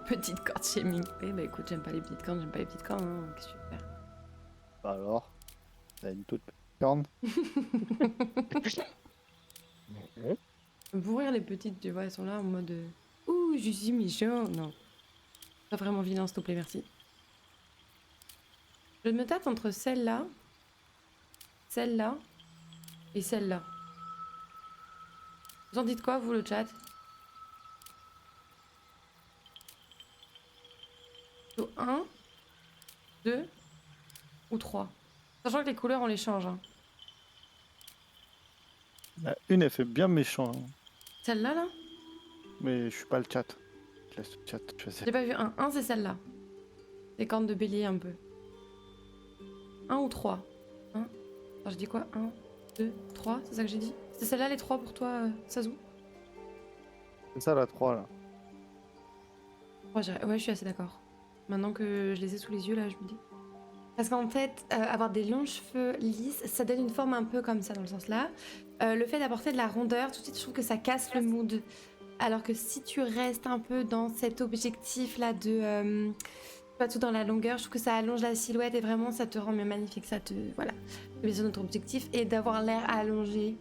Petite corne shaming. Eh bah écoute, j'aime pas les petites cornes, hein. Qu'est-ce que tu veux faire? Bah alors, t'as une toute petite corne. Pour rire, les petites, tu vois, elles sont là en mode. Ouh, je suis méchant. Non. Pas vraiment vilain, s'il te plaît, merci. Je me tâte entre celle-là et celle-là. Vous en dites quoi, vous, le chat? Plutôt 1, 2 ou 3. Sachant que les couleurs, on les change. Hein. Une, elle fait bien méchant. Hein. Celle-là, là? Mais je suis pas le chat. Je laisse le chat choisir. J'ai pas vu un. Un, c'est celle-là. Des cornes de bélier un peu. 1 ou 3 hein. Alors, je dis quoi? 1, 2, 3, c'est ça que j'ai dit? C'est celle-là les 3 pour toi, Sazu? C'est ça la 3 là. Ouais, je suis assez d'accord. Maintenant que je les ai sous les yeux, là, je me dis. Parce qu'en fait, avoir des longs cheveux lisses, ça donne une forme un peu comme ça, dans le sens là. Le fait d'apporter de la rondeur, tout de suite, je trouve que ça casse le mood. Alors que si tu restes un peu dans cet objectif-là de... pas tout dans la longueur, je trouve que ça allonge la silhouette et vraiment, ça te rend mieux magnifique. Ça te... Voilà. C'est bien notre objectif. Et d'avoir l'air allongé,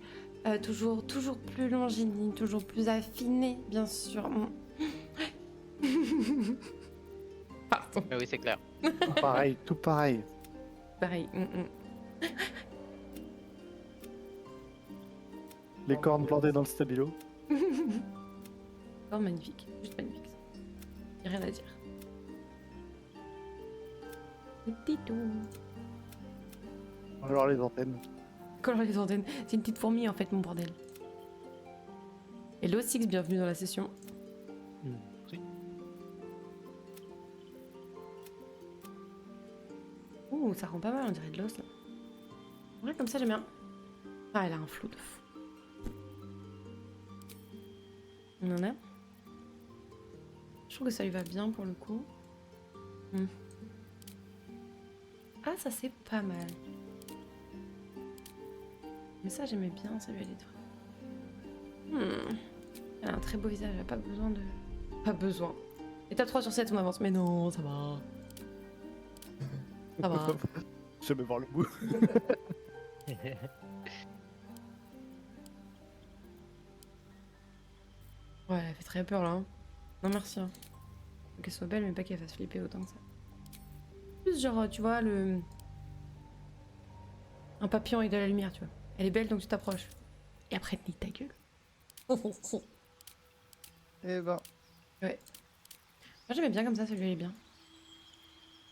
toujours plus longiligne, toujours plus affiné, bien sûr. Pardon. Mais oui, c'est clair. Pareil, tout pareil. Pareil. Les cornes plantées dans le stabilo. Oh, magnifique. Juste magnifique. Y a rien à dire. Petit tout. Alors les antennes. Colore les antennes. C'est une petite fourmi en fait, mon bordel. Hello Six, bienvenue dans la session. Oui. Ouh, ça rend pas mal, on dirait de l'os là. Ouais, comme ça j'aime bien. Ah, elle a un flou de fou. On en a. Je trouve que ça lui va bien pour le coup. Hmm. Ah, ça c'est pas mal. Mais ça j'aimais bien, ça lui allait trop. Elle a un très beau visage, elle a pas besoin de... Pas besoin. Étape 3 sur 7, on avance. Mais non, ça va. Ça va. Je vais voir le bout. Ouais, elle fait très peur là. Hein. Non merci. Hein. Faut qu'elle soit belle, mais pas qu'elle fasse flipper autant que ça. Plus genre, tu vois, le... Un papillon avec de la lumière, tu vois. Elle est belle, donc tu t'approches. Et après, te nique ta gueule. Eh ben, Ouais. Moi j'aimais bien comme ça, celui-là est bien.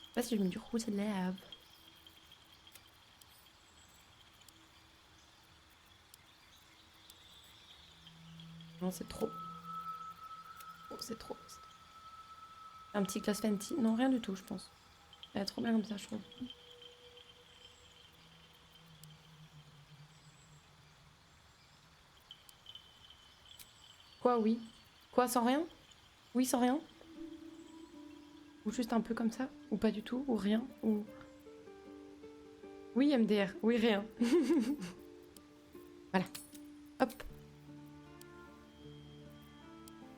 Je sais pas si je mets du rouge de lèvres. Non, c'est trop. Oh, c'est trop. Un petit glace Fenty. Non, rien du tout, je pense. Elle est trop bien comme ça, je trouve. Quoi, oui? Quoi, sans rien? Oui, sans rien? Ou juste un peu comme ça? Ou pas du tout? Ou rien? Ou... Oui, MDR. Oui, rien. Voilà. Hop.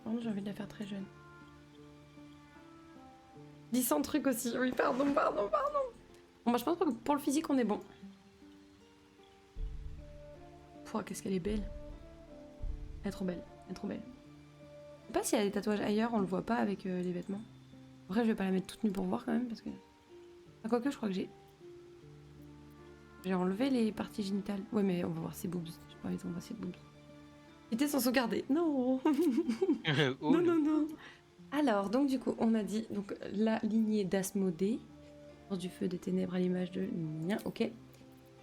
Pardon, j'ai envie de la faire très jeune. 10 ans de trucs aussi. Oui, pardon. Bon, bah, je pense que pour le physique, on est bon. Pouah, qu'est-ce qu'elle est belle. Elle est trop belle. Je sais pas si elle a des tatouages ailleurs, on le voit pas avec les vêtements. Après, je vais pas la mettre toute nue pour voir quand même, parce que... Ah, quoique, je crois que j'ai enlevé les parties génitales. Ouais, mais on va voir ses boobs. J'ai pas envie de voir ses boobs. Quitter sans sauvegarder. Non. Oh, Non. Alors, donc du coup, on a dit donc la lignée d'Asmodée, force du feu des ténèbres à l'image de Nia, ok.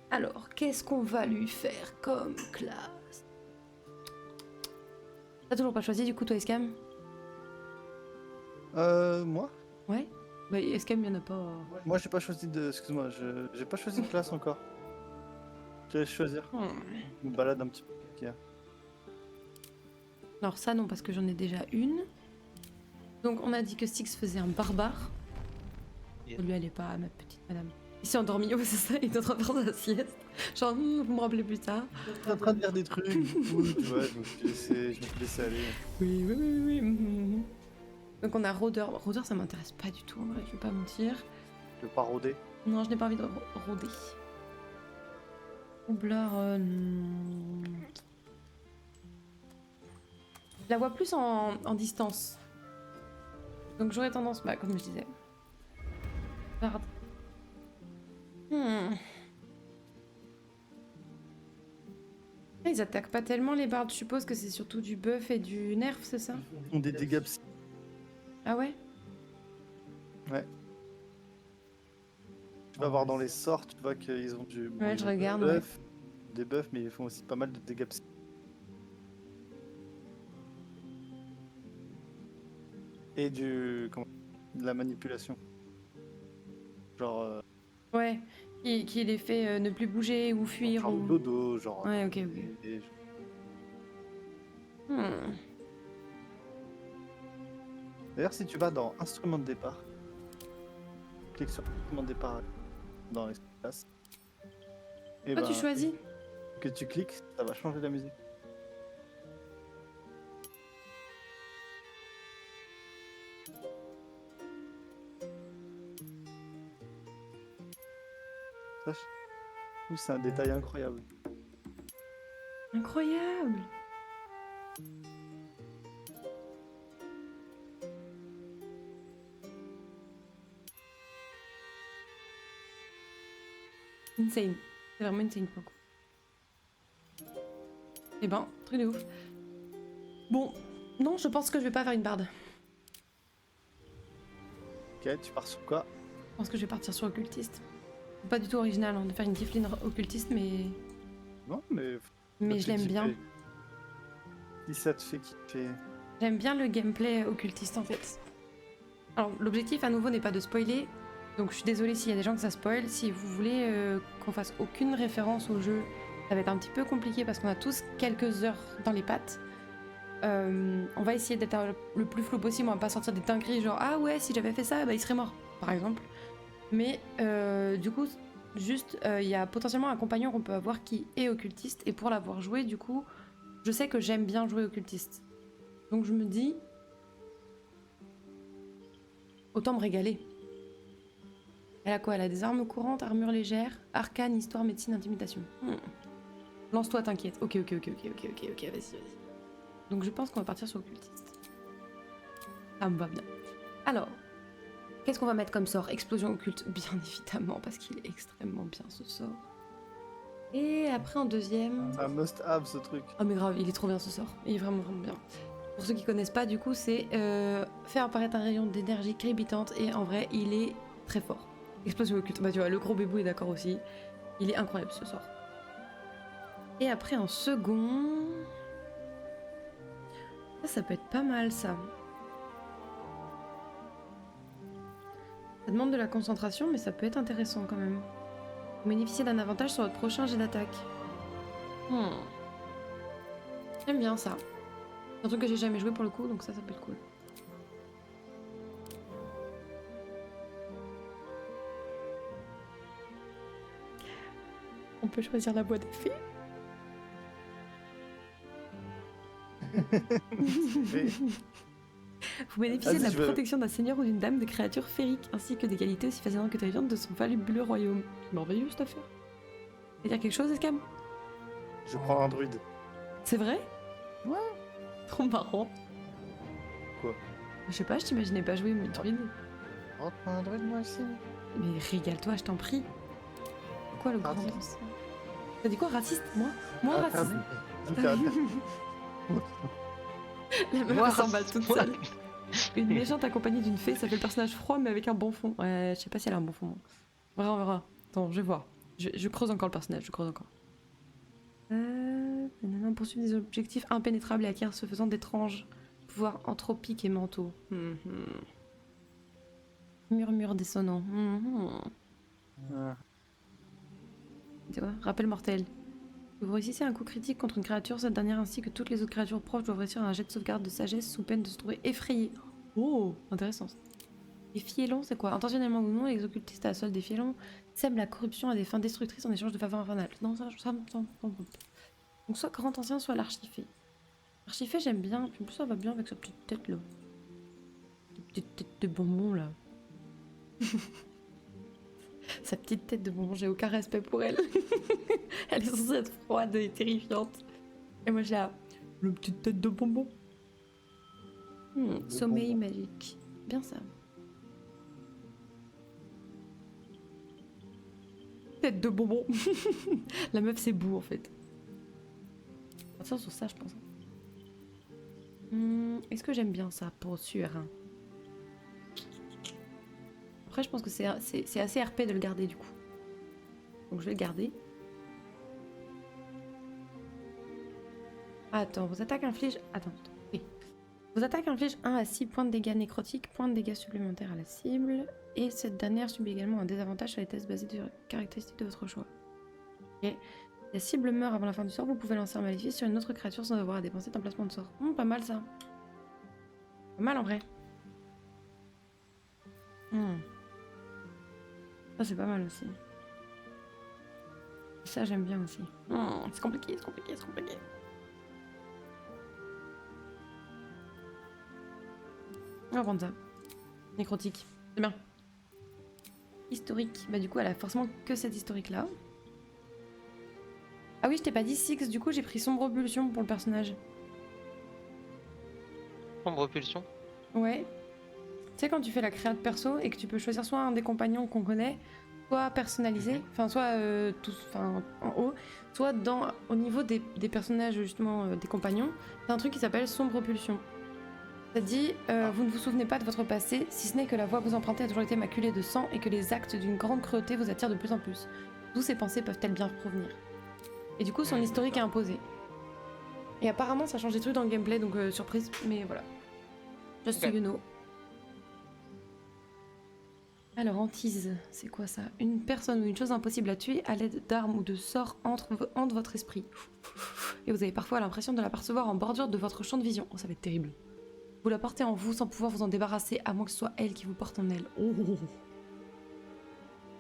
Alors, qu'est-ce qu'on va lui faire comme classe? T'as toujours pas choisi du coup, toi, Escam? moi Ouais. Bah, Escam, y'en a pas. Moi, j'ai pas choisi de. Excuse-moi, j'ai pas choisi de classe encore. Je te laisse choisir. Je me balade un petit peu. Ok. Alors, ça, non, parce que j'en ai déjà une. Donc, on a dit que Styx faisait un barbare. Yeah. Lui, elle est pas ma petite madame. Il s'est endormi, ouais, c'est ça, il est en train de faire sa sieste. Genre, vous me rappelez plus tard. J'étais en train de lire des trucs, du coup, tu vois, donc je me suis laissé aller. Oui. Donc on a rôdeur. Rôdeur, ça m'intéresse pas du tout, en vrai, je vais pas mentir. Je veux pas rôder. Non, je n'ai pas envie de rôder. Troubleur, non. Je la vois plus en distance. Donc j'aurais tendance, bah, comme je disais. Barde. Ils attaquent pas tellement les bardes, je suppose que c'est surtout du buff et du nerf, c'est ça? Ils ont des dégâts psy. Ah ouais? Ouais. Tu vas voir dans les sorts, tu vois qu'ils ont du. Ouais, ils je ont des regarde, buffs, des buffs, mais ils font aussi pas mal de dégâts psy. Et de la manipulation. Genre. Ouais, qui les fait ne plus bouger ou fuir Genre ou... dodo, genre. Ouais, ok. et- D'ailleurs, si tu vas dans instrument de départ, clique sur instrument de départ dans l'espace. Et Toi, tu choisis? que tu cliques, ça va changer la musique. Ça, je trouve que c'est un détail incroyable. Incroyable! Insane. C'est vraiment insane pour le coup. Eh ben, truc de ouf. Bon, non, je pense que je vais pas faire une barde. Ok, tu pars sur quoi? pense que je vais partir sur occultiste. C'est pas du tout original hein, de faire une tiefling occultiste, mais Non, mais. je l'aime bien. Si ça te fait kiffer. J'aime bien le gameplay occultiste en fait. Alors l'objectif à nouveau n'est pas de spoiler, donc je suis désolée s'il y a des gens que ça spoil. Si vous voulez qu'on fasse aucune référence au jeu, ça va être un petit peu compliqué parce qu'on a tous quelques heures dans les pattes. On va essayer d'être le plus flou possible, on va pas sortir des dingueries genre ah ouais si j'avais fait ça bah il serait mort par exemple. Mais du coup juste il y a potentiellement un compagnon qu'on peut avoir qui est occultiste et pour l'avoir joué du coup je sais que j'aime bien jouer occultiste. Donc je me dis autant me régaler. Elle a quoi? Elle a des armes courantes, armure légère, arcane, histoire, médecine, intimidation. Lance-toi, t'inquiète. Ok, vas-y. Donc je pense qu'on va partir sur occultiste. Ça me va bien. Alors, qu'est-ce qu'on va mettre comme sort? Explosion occulte, bien évidemment, parce qu'il est extrêmement bien ce sort. Et après en deuxième... C'est un must-have ce truc. Oh mais grave, il est trop bien ce sort. Il est vraiment bien. Pour ceux qui connaissent pas, du coup, c'est faire apparaître un rayon d'énergie crépitante et en vrai, il est très fort. Explosion occulte. Bah tu vois, le gros bébou est d'accord aussi. Il est incroyable ce sort. Et après en second... Ça peut être pas mal ça. Ça demande de la concentration, mais ça peut être intéressant quand même. Vous bénéficiez d'un avantage sur votre prochain jet d'attaque. J'aime bien ça. C'est un truc que j'ai jamais joué pour le coup, donc ça peut être cool. On peut choisir la boîte d'effet. Vous bénéficiez de la protection d'un seigneur ou d'une dame de créatures féeriques, ainsi que des qualités aussi fascinantes que terrifiantes de son fabuleux royaume. Merveilleux cette affaire. Tu veux dire quelque chose, Escam? Je prends un druide. C'est vrai? Ouais. Trop marrant. Quoi? Je sais pas, je t'imaginais pas jouer druide. Oh, prends un druide moi aussi. Mais régale-toi, je t'en prie. Quoi le grand Raciste. sens? T'as dit quoi, raciste? Moi raciste. La meuf elle s'emballe toute seule. Une méchante accompagnée d'une fée, ça fait le personnage froid mais avec un bon fond. Ouais, je sais pas si elle a un bon fond. On verra. Attends, je vais voir. Je creuse encore le personnage, je creuse encore. Poursuivre des objectifs impénétrables et acquérir ce faisant d'étranges pouvoirs anthropiques et mentaux. Murmure dissonant. C'est quoi? Rappel mortel. Si vous réussissez un coup critique contre une créature, cette dernière ainsi que toutes les autres créatures proches doivent réussir un jet de sauvegarde de sagesse sous peine de se trouver effrayées. Oh, intéressant. Les fielons, c'est quoi? Intentionnellement ou non, les occultistes à la solde des fielons sèment la corruption à des fins destructrices en échange de faveurs infernales. Non, ça. Donc soit grand ancien, soit l'archifée. L'archifée, j'aime bien, puis en plus ça va bien avec sa petite tête là. Sa petite tête de bonbon là. Sa petite tête de bonbon, j'ai aucun respect pour elle. Elle est censée être froide et terrifiante. Et moi j'ai la petite tête de bonbon. Sommeil magique. Bien ça. Tête de bonbon. La meuf c'est Boo en fait. On va partir sur ça je pense. Est-ce que j'aime bien ça pour sûr hein. Après je pense que c'est assez RP de le garder du coup. Donc je vais le garder. Attends, vos attaques infligent... Attends. Oui. Vos attaques infligent 1 à 6 points de dégâts nécrotiques, points de dégâts supplémentaires à la cible. Et cette dernière subit également un désavantage sur les tests basés sur les caractéristiques de votre choix. Ok. La cible meurt avant la fin du sort, vous pouvez lancer un maléfice sur une autre créature sans avoir à dépenser d'emplacement de sort. Pas mal ça. Pas mal en vrai. Ça c'est pas mal aussi. Ça j'aime bien aussi. C'est compliqué. On va prendre ça. Nécrotique. C'est bien. Historique. Bah du coup elle a forcément que cette historique là. Ah oui je t'ai pas dit Six, du coup j'ai pris sombre pulsion pour le personnage. Sombre pulsion? Ouais. Tu sais quand tu fais la créa de perso et que tu peux choisir soit un des compagnons qu'on connaît, soit personnalisé, enfin soit en haut, soit au niveau des personnages justement des compagnons, c'est un truc qui s'appelle sombre pulsion. Ça dit, vous ne vous souvenez pas de votre passé, si ce n'est que la voie que vous empruntez a toujours été maculée de sang et que les actes d'une grande cruauté vous attirent de plus en plus. D'où ces pensées peuvent-elles bien provenir? Et du coup, son historique est imposé. Et apparemment, ça change des trucs dans le gameplay, donc surprise, mais voilà. Just so Ok. you know. Alors, hantise, c'est quoi ça? Une personne ou une chose impossible à tuer à l'aide d'armes ou de sorts hante votre esprit. Et vous avez parfois l'impression de l'apercevoir en bordure de votre champ de vision. Oh, ça va être terrible. Vous la portez en vous sans pouvoir vous en débarrasser, à moins que ce soit elle qui vous porte en elle. Oh.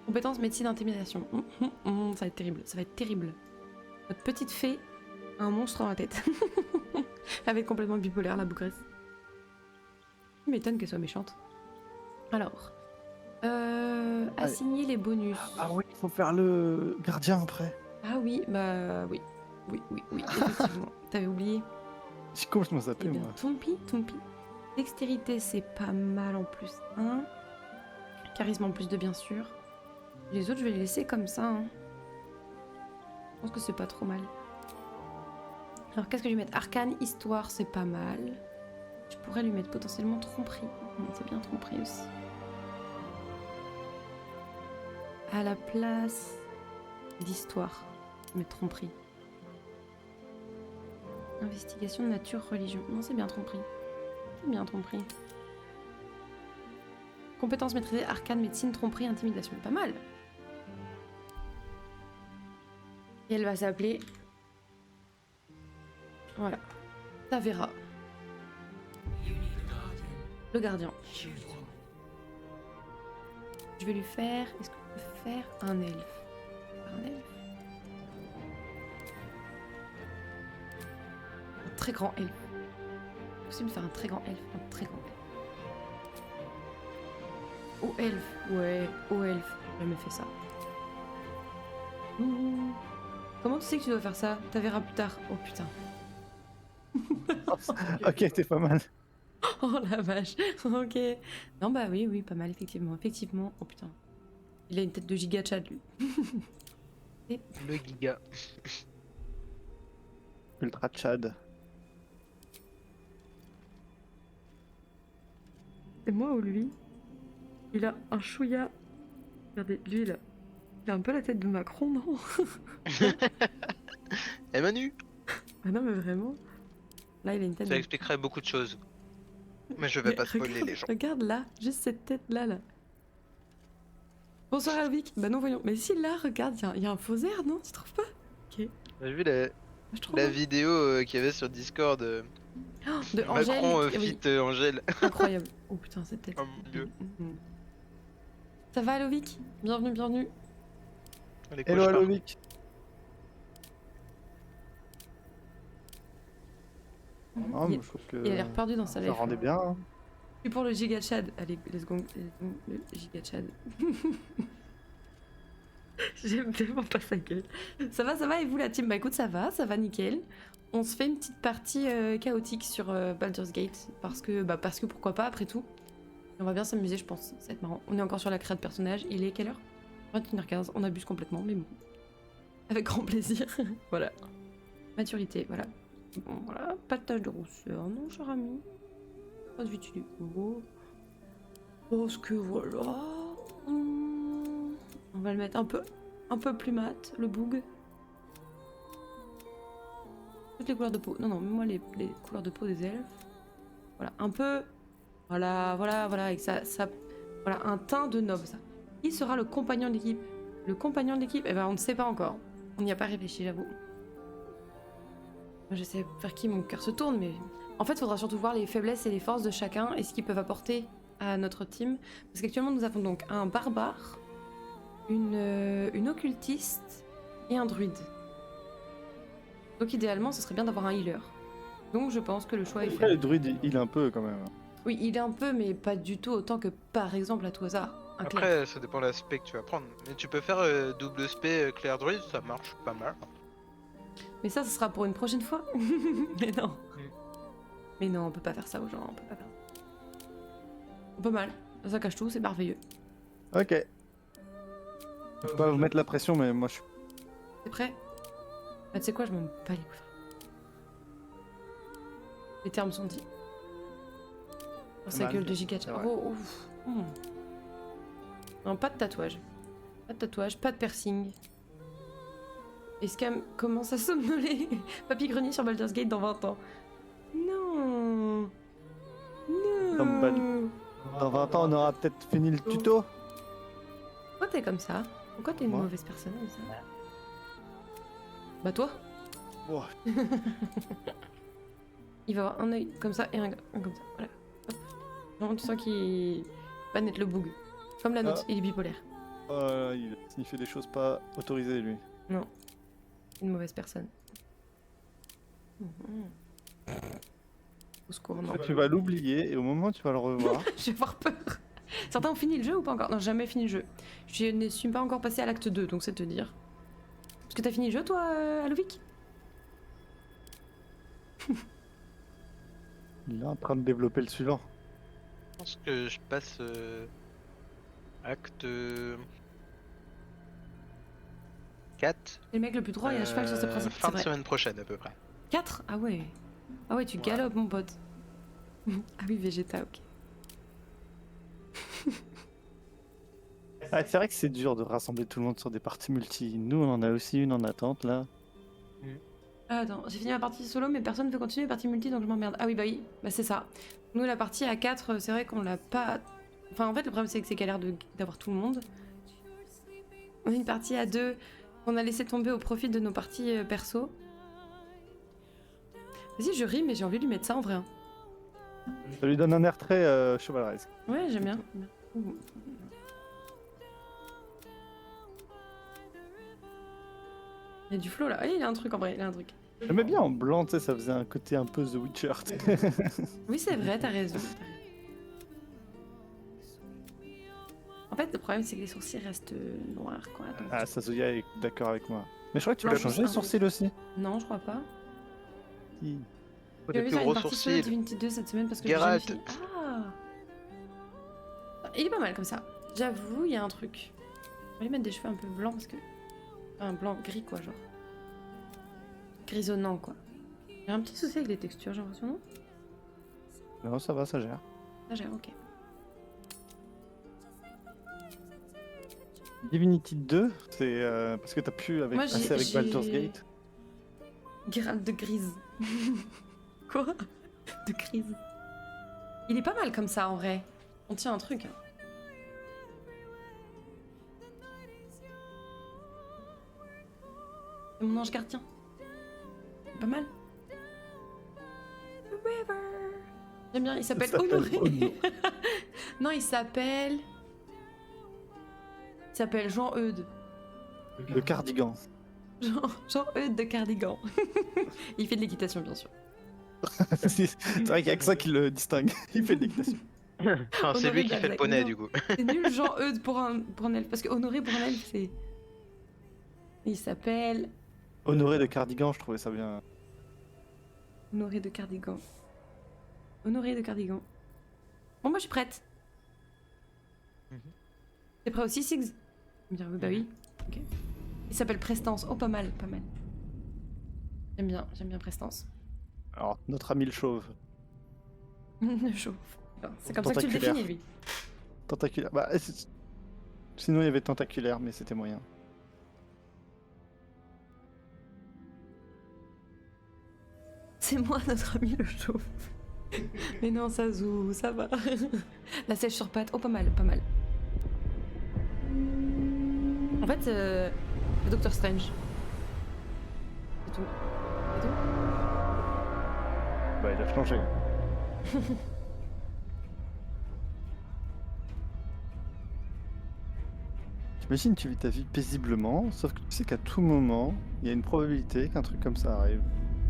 Compétence médecine intimidation. Ça va être terrible, ça va être terrible. Notre petite fée a un monstre dans la tête. Elle va être complètement bipolaire, la bougresse. Il m'étonne qu'elle soit méchante. Alors, assigner les bonus. Ah oui, il faut faire le gardien après. Ah oui, bah oui. Oui, effectivement. T'avais oublié. J'ai complètement Eh zappé, bien, moi. Tompi. Dextérité, c'est pas mal en plus 1. Charisme en plus 2, bien sûr. Les autres, je vais les laisser comme ça. Hein. Je pense que c'est pas trop mal. Alors, qu'est-ce que je vais mettre? Arcane, histoire, c'est pas mal. Je pourrais lui mettre potentiellement tromperie. C'est bien tromperie aussi. À la place d'histoire, je vais mettre tromperie. Investigation de nature, religion. Non, c'est bien tromperie. C'est bien tromperie. Compétences maîtrisées, arcane, médecine, tromperie, intimidation. Pas mal. Et elle va s'appeler... Voilà. Tavera. Le gardien. Je vais lui faire... Est-ce que je peux faire un elfe? Un elfe. Un très grand elfe. C'est possible de faire un très grand elfe. Un très grand elfe. Oh elfe. Ouais, oh elfe. J'ai jamais fait ça. Ouh. Comment tu sais que tu dois faire ça? Tu verras plus tard. Oh putain. Ok, t'es pas mal. Oh la vache. Ok. Non bah oui, pas mal, effectivement. Effectivement. Oh putain. Il a une tête de giga Chad, lui. Le giga. Ultra Chad. Et moi ou lui? Il a un chouïa. Regardez, lui là. Il a un peu la tête de Macron, non? Eh Manu, Ah non, mais vraiment. Là, il a une tête ça de... expliquerait beaucoup de choses. Mais je vais pas spoiler regarde, les gens. regarde là, juste cette tête là, là. Bonsoir Alvic. Bah non, voyons. Mais si là, regarde, il y a un faux air, non? Tu trouves pas? Ok. T'as vu la, Je trouve. la vidéo qu'il y avait sur Discord Oh, de Angèle. Macron oui. fit Angèle. Incroyable. Oh putain, cette tête. Oh mon dieu. Ça va, Alvic? Bienvenue. Les Hello, cauchemars. Alovic. Ah, Il, moi, je trouve que il a l'air perdu dans sa ça life. rendait bien. Hein. Et pour le giga Chad. Allez, let's go. Le giga Chad. J'aime tellement pas sa gueule. Ça va, et vous la team? Bah écoute, ça va nickel. On se fait une petite partie chaotique sur Baldur's Gate parce que pourquoi pas après tout. On va bien s'amuser, je pense. Ça va être marrant. On est encore sur la création de personnages. Il est quelle heure? 21h15. On abuse complètement, mais bon. Avec grand plaisir. Voilà. Maturité, voilà. Bon, voilà. Pas de tache de rousseur, non, cher ami. Pas de vitiligo. Parce que voilà. On va le mettre un peu plus mat, le boug. Toutes les couleurs de peau. Non, mais moi les couleurs de peau des elfes. Voilà, un peu. Voilà, avec ça, voilà, un teint de noble, ça. Qui sera le compagnon d'équipe? Le compagnon de l'équipe? Eh ben, on ne sait pas encore. On n'y a pas réfléchi, j'avoue. Je sais vers qui mon cœur se tourne, mais... En fait, il faudra surtout voir les faiblesses et les forces de chacun et ce qu'ils peuvent apporter à notre team. Parce qu'actuellement, nous avons donc un barbare, une occultiste et un druide. Donc idéalement, ce serait bien d'avoir un healer. Donc je pense que le choix est Après, fait. le druide, il est un peu quand même. Oui, il est un peu, mais pas du tout autant que, par exemple, à tout hasard, un clerc. Après, ça dépend de l'aspect que tu vas prendre. Mais tu peux faire double spé clair druide, ça marche pas mal. Mais ça, ce sera pour une prochaine fois. Mais non. Mais non, on peut pas faire ça aux gens, on peut pas faire ça. On peut mal. Ça cache tout, c'est merveilleux. Ok. Je peux pas vous mettre la pression, mais moi je suis. T'es prêt? Bah, tu sais quoi, je m'en bats les couilles. Les termes sont dits. sa mal. gueule de giga. C'est vrai. Oh, ouf. Non, pas de tatouage. Pas de tatouage, pas de piercing. Et Scam commence à somnoler. Papy Grenier sur Baldur's Gate dans 20 ans. Non. Comme Bal- Non. Dans 20 ans, on aura peut-être fini le tuto. Pourquoi t'es comme ça? Pourquoi t'es une Moi mauvaise personne comme ça? Bah toi? Oh, Il va avoir un œil comme ça et un comme ça. Voilà. Hop. Non, tu sens qu'il va naître le boug. Comme la nôtre, il est bipolaire. il fait des choses pas autorisées, lui. Non. Une mauvaise personne. Au secours, non. Tu vas l'oublier et au moment où tu vas le revoir, Je vais avoir peur. Certains ont fini le jeu ou pas encore? Non, jamais fini le jeu. Je ne suis pas encore passé à l'acte 2, donc c'est te dire. Est-ce que t'as fini le jeu, toi, Alovic? il est en train de développer le suivant. Je pense que je passe acte 4. C'est le mec le plus droit et à cheval sur ses principes. Fin C'est de vrai. semaine prochaine à peu près. 4? Ah ouais. Ah ouais, tu Voilà. galopes, mon pote. Ah oui, Vegeta, ok. Ah, c'est vrai que c'est dur de rassembler tout le monde sur des parties multi. Nous, on en a aussi une en attente là. Ah, attends, j'ai fini ma partie solo, mais personne ne veut continuer la partie multi, donc je m'emmerde. Ah oui, bah oui, bah c'est ça. Nous, la partie à 4, c'est vrai qu'on l'a pas... Enfin, en fait, le problème, c'est que c'est galère d'avoir tout le monde. On a une partie à 2 qu'on a laissé tomber au profit de nos parties perso. Vas-y, je ris, mais j'ai envie de lui mettre ça en vrai. Hein. Ça lui donne un air très chevaleresque. Ouais, j'aime bien. Ouh. Il y a du flow là. Ah, il y a un truc en vrai, il y a un truc. J'aimais bien en blanc, tu sais, ça faisait un côté un peu The Witcher. tu sais. Oui, c'est vrai, t'as raison. En fait, le problème, c'est que les sourcils restent noirs, quoi. Donc... Ah, Sazuya est d'accord avec moi. Mais je crois que tu Non, l'as je changé sais les pas. sourcils aussi. Non, je crois pas. Si. Faut J'ai des envie de plus faire gros une partie solo de sourcils. Divinity 2 cette semaine parce que Geralt. j'ai jamais fini. Ah, il est pas mal comme ça. J'avoue, il y a un truc. On va lui mettre des cheveux un peu blancs parce que... Un blanc gris, quoi, genre. Grisonnant, quoi. J'ai un petit souci avec les textures, j'ai l'impression, non? Non, ça va, ça gère. Ah, j'ai... ok. Divinity 2, c'est parce que t'as pu Moi, j'ai- passer avec j'ai- Baldur's Gate. Geralt de grise. Quoi? De grise. Il est pas mal comme ça, en vrai. On tient un truc, hein. C'est mon ange gardien. Pas mal. River. J'aime bien, il s'appelle Il s'appelle Honoré. Honoré. Non, il s'appelle... Il s'appelle Jean-Eudes. Le cardigan. Jean-Eudes de Cardigan. Il fait de l'équitation, bien sûr. c'est vrai qu'il y a que ça qui le distingue. Il fait de l'équitation. Enfin, c'est Honoré lui qui fait le Balzac, poney non. du coup. C'est nul, Jean-Eudes pour un elfe. Parce que Honoré pour un elfe, c'est... Il s'appelle... Honoré de cardigan, je trouvais ça bien. Honoré de Cardigan. Honoré de Cardigan. Bon, moi, je suis prête. Mhm. T'es prêt aussi, Siggs? Bien, oui, bah oui. Ok. Il s'appelle Prestance. Oh, pas mal, pas mal. J'aime bien Prestance. Alors, notre ami le chauve. Chaud. C'est comme ça que tu le Tentaculaire. définis, lui. Tentaculaire. Bah, sinon, il y avait tentaculaire, mais c'était moyen. C'est moi, notre ami le chauve. Mais non, Sazu, ça va. La sèche sur patte. Oh, pas mal, pas mal. En fait, le Docteur Strange. C'est tout. C'est tout. Bah, il a changé. T'imagines, tu vis ta vie paisiblement, sauf que tu sais qu'à tout moment, il y a une probabilité qu'un truc comme ça arrive.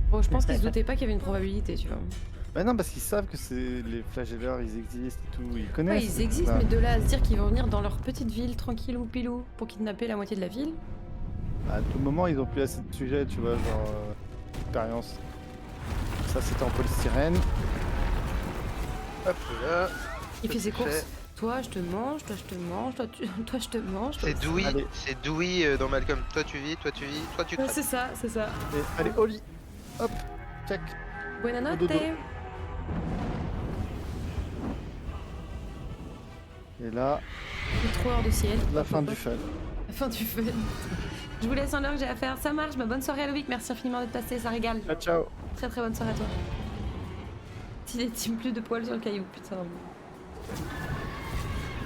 Bon, je pense qu'ils se doutaient pas qu'il y avait une probabilité, tu vois. Bah non, parce qu'ils savent que c'est les flagelleurs, ils existent et tout, ils Ouais, connaissent. ils existent, ça. mais de là à se dire qu'ils vont venir dans leur petite ville, tranquille ou pilou, pour kidnapper la moitié de la ville. À tout moment, ils ont plus assez de sujets, tu vois, genre expérience. Ça, c'était en polystyrène. Hop là. Il fait ses c'est courses. fait. Toi, je te mange, toi, je te mange, toi, toi je te mange. Toi... C'est Dewey, Allez. c'est Dewey dans Malcolm. Toi tu vis, toi tu vis, toi tu Ouais, crèves. c'est ça, c'est ça. Et allez, au lit. Hop, check. Buena notte. dodo. Et là, Le troueur de ciel. la fin du fun. La fin du fun. Je vous laisse en l'heure que j'ai à faire. Ça marche. Bonne soirée à Loïc. Merci infiniment d'être passé. Ça régale. Ciao, ciao. Très très bonne soirée à toi. S'il est plus de poils sur le caillou, putain.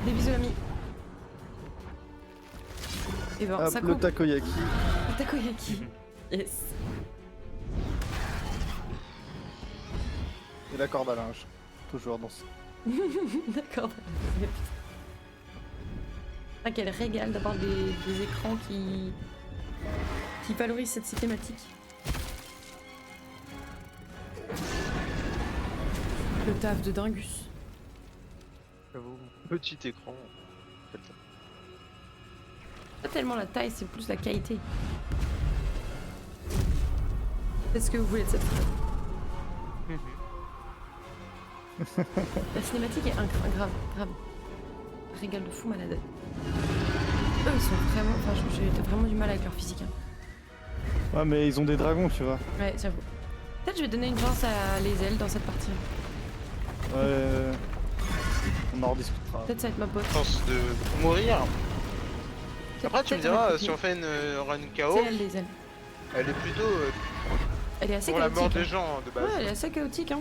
Des bisous l'ami. Et bon, Hop, ça le coupe. takoyaki. Le takoyaki. Yes. Et la corde à linge. Toujours dans ce... D'accord. Ah, quel régal d'avoir des écrans qui valorisent cette thématique. Le taf de Dingus. J'avoue, petit écran. Pas tellement la taille, c'est plus la qualité. C'est ce que vous voulez de cette phrase. La cinématique est grave. Régal de fou malade. Eux, ils sont vraiment... Enfin, j'ai vraiment du mal avec leur physique. Hein. Ouais, mais ils ont des dragons, tu vois. Ouais, j'avoue. Peut-être je vais donner une chance à les ailes dans cette partie. Ouais. On en rediscutera. Peut-être ça va être ma pote. Chance de mourir. Après, tu me Peut-être diras, ma si on fait une run KO, C'est elle, les ailes. elle est plutôt Elle est assez pour la chaotique. mort des hein. gens de base. Ouais, elle est assez chaotique. Hein.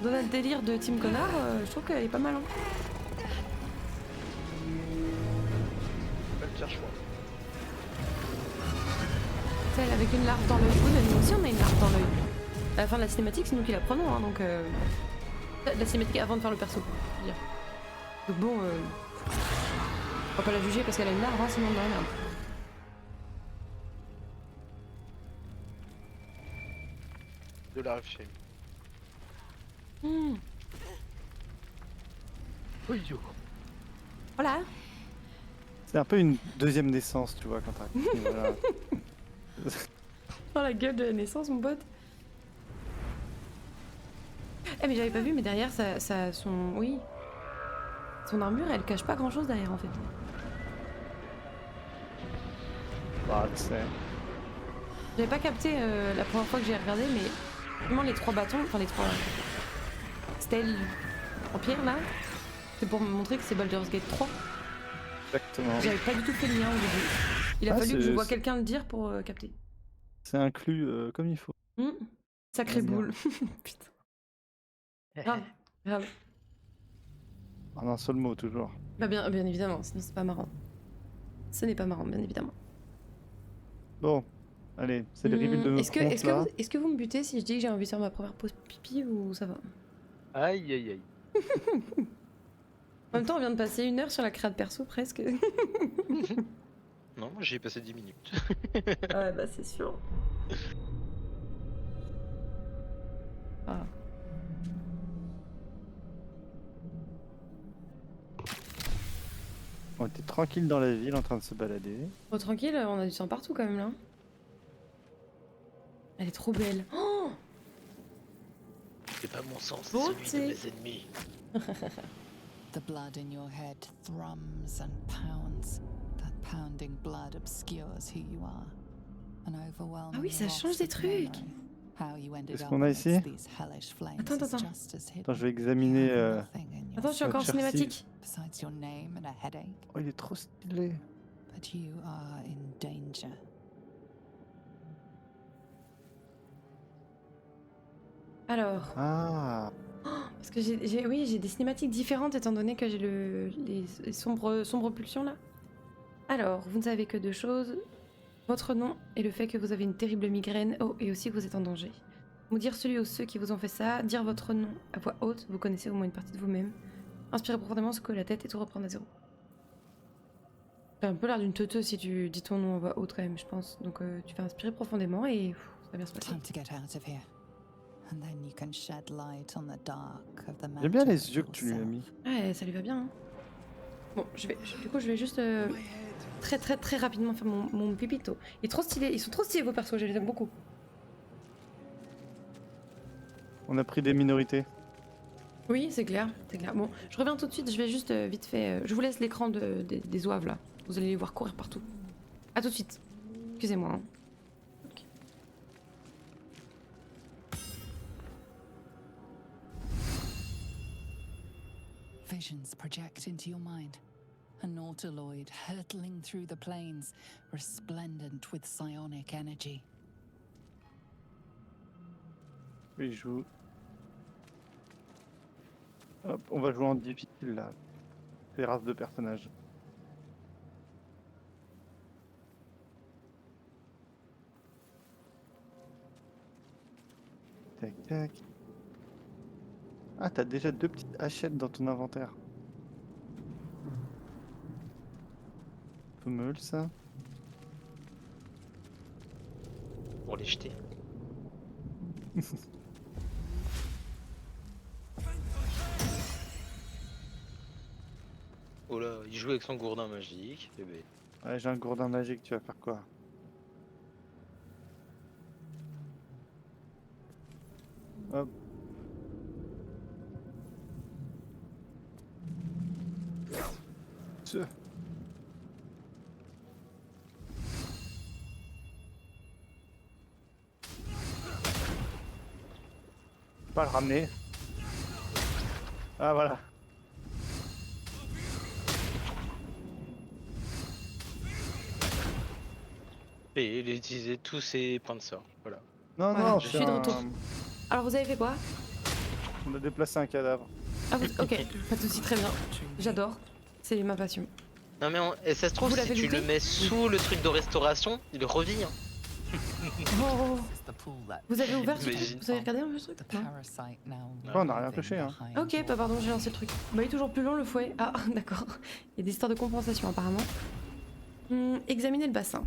Dans notre délire de Team Connard, je trouve qu'elle est pas mal. Hein. Pas le pire choix. Celle avec une larve dans l'œil. Oui, mais nous aussi on a une larve dans l'œil. À la fin de la cinématique, c'est nous qui la prenons. Hein, donc, la cinématique avant de faire le perso. Je veux dire. Donc bon, on va pas la juger parce qu'elle a une larve, hein, sinon on a la merde. De la ref chez Hmm. Oui, yo. Voilà. C'est un peu une deuxième naissance, tu vois, quand t'arrives. Voilà. Oh la gueule de la naissance, mon pote. Eh mais j'avais pas vu, mais derrière son... Oui. Son armure, elle cache pas grand chose derrière en fait. Bah, tu sais. J'avais pas capté la première fois que j'ai regardé, mais vraiment les trois bâtons, enfin les trois stèles en pierre là, c'est pour me montrer que c'est Baldur's Gate 3. Exactement. J'avais pas du tout fait le lien au début. Il a Ah, fallu que je c'est- vois quelqu'un le dire pour capter. C'est inclus comme il faut. Sacré Bien. boule. Putain. Grave, grave. En un seul mot, toujours. Bah bien évidemment, sinon c'est pas marrant. Ce n'est pas marrant, bien évidemment. Bon, allez, c'est le reveal de notre compte, là. Est-ce que vous me butez si je dis que j'ai envie de faire ma première pause pipi ou ça va? Aïe, aïe, aïe. En même temps, on vient de passer 1 heure sur la créa de perso presque. Non, moi j'y ai passé 10 minutes. Ouais, bah c'est sûr. Ah. On était tranquille dans la ville en train de se balader. Oh, tranquille, on a du sang partout quand même là. Elle est trop belle. Oh, C'est pas mon sens, Bon, c'est celui c'est- de mes ennemis. The blood in your head thrums and pounds. That pounding blood obscures who you are. An overwhelming Ah oui, ça loss change des of trucs. memory. How you ended Qu'est-ce up qu'on a amidst ici? these hellish flames Attends, is attends. just as hidden. Attends, je vais examiner. You have nothing in your Attends, je suis encore en Chelsea. cinématique. besides your name and a headache, Oh, il est trop stylé. but you are in danger. Alors, Ah, parce que j'ai des cinématiques différentes étant donné que j'ai les sombres pulsions là. Alors, vous ne savez que 2 choses. Votre nom et le fait que vous avez une terrible migraine. Oh, et aussi que vous êtes en danger. Vous dire celui ou ceux qui vous ont fait ça, dire votre nom à voix haute, vous connaissez au moins une partie de vous-même. Inspirez profondément, secouez la tête et tout reprendre à zéro. T'as un peu l'air d'une teuteuse si tu dis ton nom à voix haute quand même, je pense. Donc tu vas inspirer profondément et ça va bien se passer. Time to get out of here. And then you can shed light on the dark of the j'aime bien mountain les yeux que tu lui as yourself. mis. Ouais, ça lui va bien. Hein. Bon, du coup, je vais juste très rapidement faire mon pipito. Il est trop stylé, ils sont trop stylés vos persos, je les aime beaucoup. On a pris des minorités. Oui, c'est clair, c'est clair. Bon, je reviens tout de suite, je vais juste vite fait... je vous laisse l'écran des oaves là. Vous allez les voir courir partout. A tout de suite. Excusez-moi. Hein. Visions project into your mind. A nautiloid hurtling through the plains, resplendent with psionic energy. Oui, je joue. Hop, on va jouer en difficile là. Les races de personnages. Tac tac. Ah, t'as déjà 2 petites hachettes dans ton inventaire. Pommel, ça. Pour les jeter. Oh là, il joue avec son gourdin magique. Eh ben, Ouais, j'ai un gourdin magique, tu vas faire quoi? Hop. Ce. Pas le ramener. Ah voilà. Et il a utilisé tous ses points de sort. Voilà. Non, Voilà, non, je c'est suis de un- retour. Alors vous avez fait quoi? On a déplacé un cadavre. Ah vous... Ok, pas de soucis, très bien. J'adore. C'est ma passion. Non mais et ça se trouve, Vous si l'avez tu looté le mets sous le truc de restauration, il revit. Hein. Oh, Is the pool that vous avez ouvert ce truc? Imagine. Vous avez regardé un peu ce truc? the Non. parasite now on n'a rien writhing touché, hein. behind Ok, you. bah pardon, j'ai lancé le truc. Bah il est toujours plus long le fouet. Ah, d'accord. Il y a des histoires de compensation apparemment. Examiner le bassin.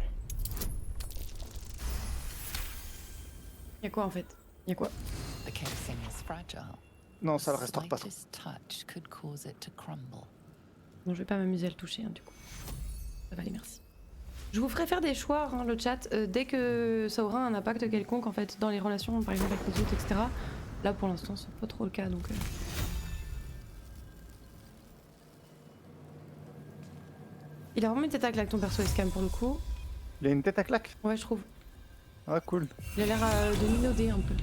Y'a quoi en fait? Y'a quoi? The casing is fragile. Non, ça le restaure pas. Slightest touch could cause it to crumble. Bon, je vais pas m'amuser à le toucher du coup. Ça va aller, merci. Je vous ferai faire des choix, le chat, dès que ça aura un impact quelconque en fait dans les relations, par exemple avec les autres, etc. Là pour l'instant c'est pas trop le cas donc. Il a vraiment une tête à claque ton perso Escam pour le coup. Il a une tête à claque. Ouais je trouve. Ah, cool. Il a l'air de minauder un peu.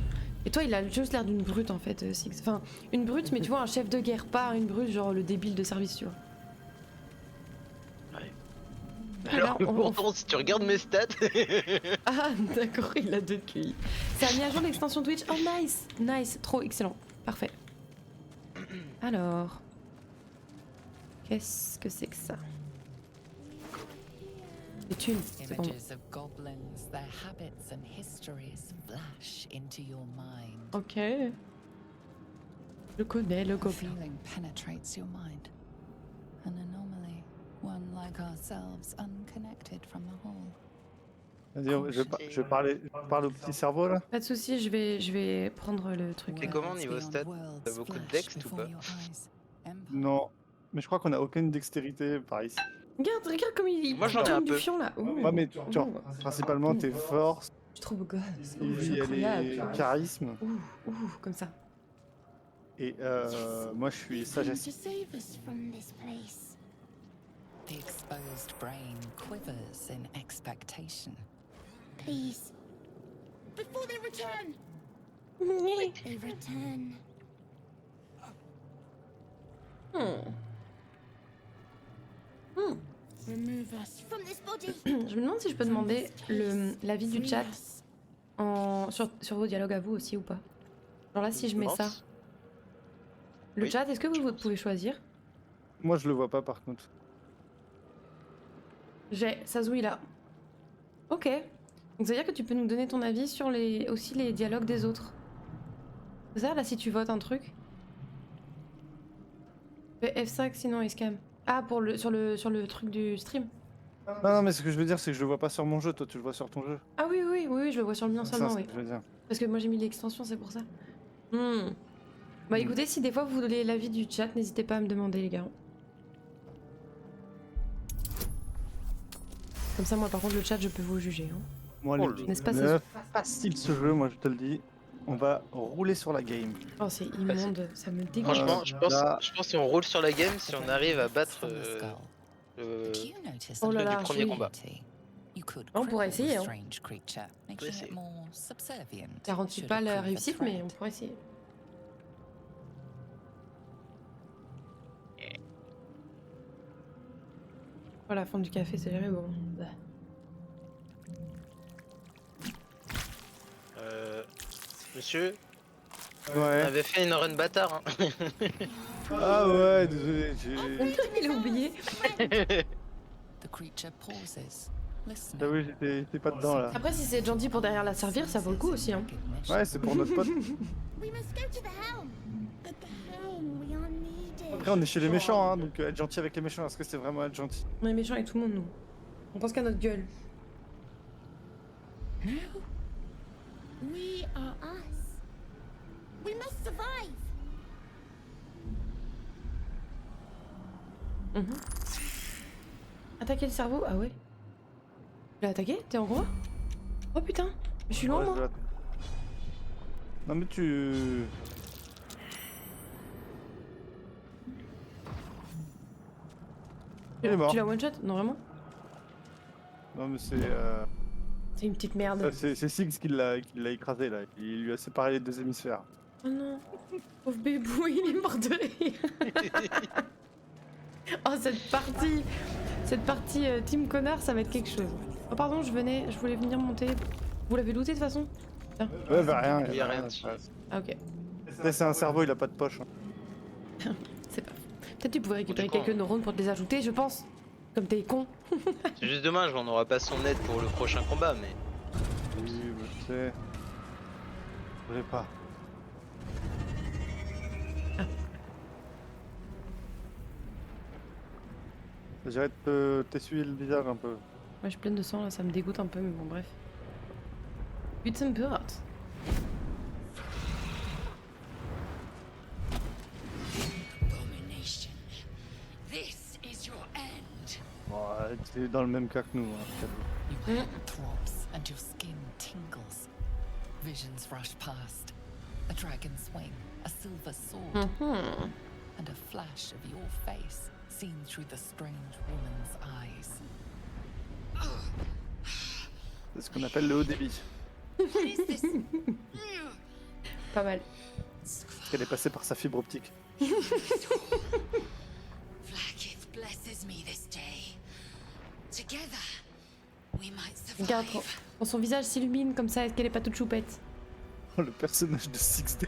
Et toi il a juste l'air d'une brute en fait, Six. Enfin une brute mais tu vois un chef de guerre, pas une brute genre le débile de service tu vois. Alors que on- pourtant, si tu regardes mes stats, Ah d'accord, il a 2 QI. Ça a mis à jour l'extension Twitch. Oh nice, nice, trop excellent, parfait. Alors, qu'est-ce que c'est que ça? Des thunes, c'est bon. Images of goblins, their habits and histories flash into your mind. Ok. Je connais le A gobelin. feeling penetrates your mind. An anomaly, one like ourselves, unconnected from the whole. Vas-y, je parle au petit cerveau là. Pas de soucis, je vais prendre le truc. Et comment niveau stats? T'as beaucoup de dex ou pas? Non, mais je crois qu'on a aucune dextérité par ici. Regarde comme il Moi, j'en ai tombe un du peu. fion là. Ouh. Ouais, mais genre, principalement tes forces, Je suis trop beau gosse. et Ouh, je suis il y a les incroyable. charismes, Ouh, comme ça. et moi je suis sagesse. To save us from this place. The exposed brain quivers in expectation. Please. Before they return. They return. Remove us from this body. Je me demande si je peux demander l'avis du chat sur vos dialogues à vous aussi ou pas. Genre là, si je mets ça. Le Oui, chat, est-ce que je vous pense. pouvez choisir? Moi je le vois pas par contre. J'ai Sazoui là. Ok. Donc ça veut dire que tu peux nous donner ton avis sur aussi les dialogues des autres. C'est ça là si tu votes un truc? Fais F5 sinon Escam. Ah sur le truc du stream. Non, mais ce que je veux dire, c'est que je le vois pas sur mon jeu, toi tu le vois sur ton jeu. Ah oui, je le vois sur le mien C'est ça, seulement, ce oui. que je veux dire. Parce que moi j'ai mis l'extension, c'est pour ça. Bah écoutez, si des fois vous voulez l'avis du chat, n'hésitez pas à me demander les gars. Comme ça moi par contre le chat je peux vous juger. Hein. Moi, Oh les là N'est-ce pas, neuf, facile ce jeu, moi je te le dis. On va rouler sur la game. Oh c'est immonde, ça me dégoûte. Franchement, là- je pense si on roule sur la game, si on arrive à battre From the skull. le Do you notice Oh a là little là, premier oui. combat. You could On pourrait cripple the essayer, hein. strange creature, making essayer. it more subservient. Garantit should pas it la prove a réussite mais on threat. pourrait essayer. Voilà, fondre du café, c'est jamais bon. Bah. Monsieur, on Ouais. avait fait une run bâtard. Hein. Ah ouais, désolé, j'ai. Il a oublié. The creature pauses, listening. Ah oui, j'étais pas dedans là. Après, si c'est gentil pour derrière la servir, ça vaut le coup aussi. Hein. Recognition. Ouais, c'est pour notre pote. We must go to the helm. At the helm, we are needed. Après, on est chez les méchants, hein, donc être gentil avec les méchants, est-ce que c'est vraiment être gentil? On est méchants avec tout le monde, nous. On pense qu'à notre gueule. No. We are us. We must survive. Attaquer le cerveau? Ah ouais. Tu l'as attaqué? T'es en gros? Oh putain, je suis loin Ouais, moi. je dois- Non mais tu... Il est mort. Tu l'as one shot? Non vraiment? Non mais c'est... C'est une petite merde. C'est Six qui l'a écrasé là. Il lui a séparé les deux hémisphères. Oh non. Pauvre bébou, il est mort de rire. Oh cette partie Team Connard, ça va être quelque chose. Oh pardon, je voulais venir monter. Vous l'avez looté de toute façon? Ouais, bah rien. Il y a rien dessus. Ah ok. C'est un cerveau, il a pas de poche. Hein. C'est pas. Peut-être tu pouvais récupérer Du coup, quelques neurones pour te les ajouter, je pense. Comme t'es con. C'est juste dommage, on n'aura pas son aide pour le prochain combat, mais. Oui, bah, je sais. Je voulais pas. J'irais t'essuyer le visage un peu. Moi je suis pleine de sang là, ça me dégoûte un peu, mais bon bref. Hützenbürt. Abomination. This is your end. Ouais, c'est dans le même cas que nous. Hein. Your heart throbs and your skin tingles. Visions rush past. A dragon's wing, a silver sword, and a flash of your face seen through the strange woman's eyes. C'est ce qu'on appelle le haut débit. What is this? Pas mal. Parce qu'elle est passée par sa fibre optique. Vlaakith blesses me this day. Together, we might Regarde, survive. quand son visage s'illumine comme ça, est-ce qu'elle est pas toute choupette? Oh, le personnage de Six D.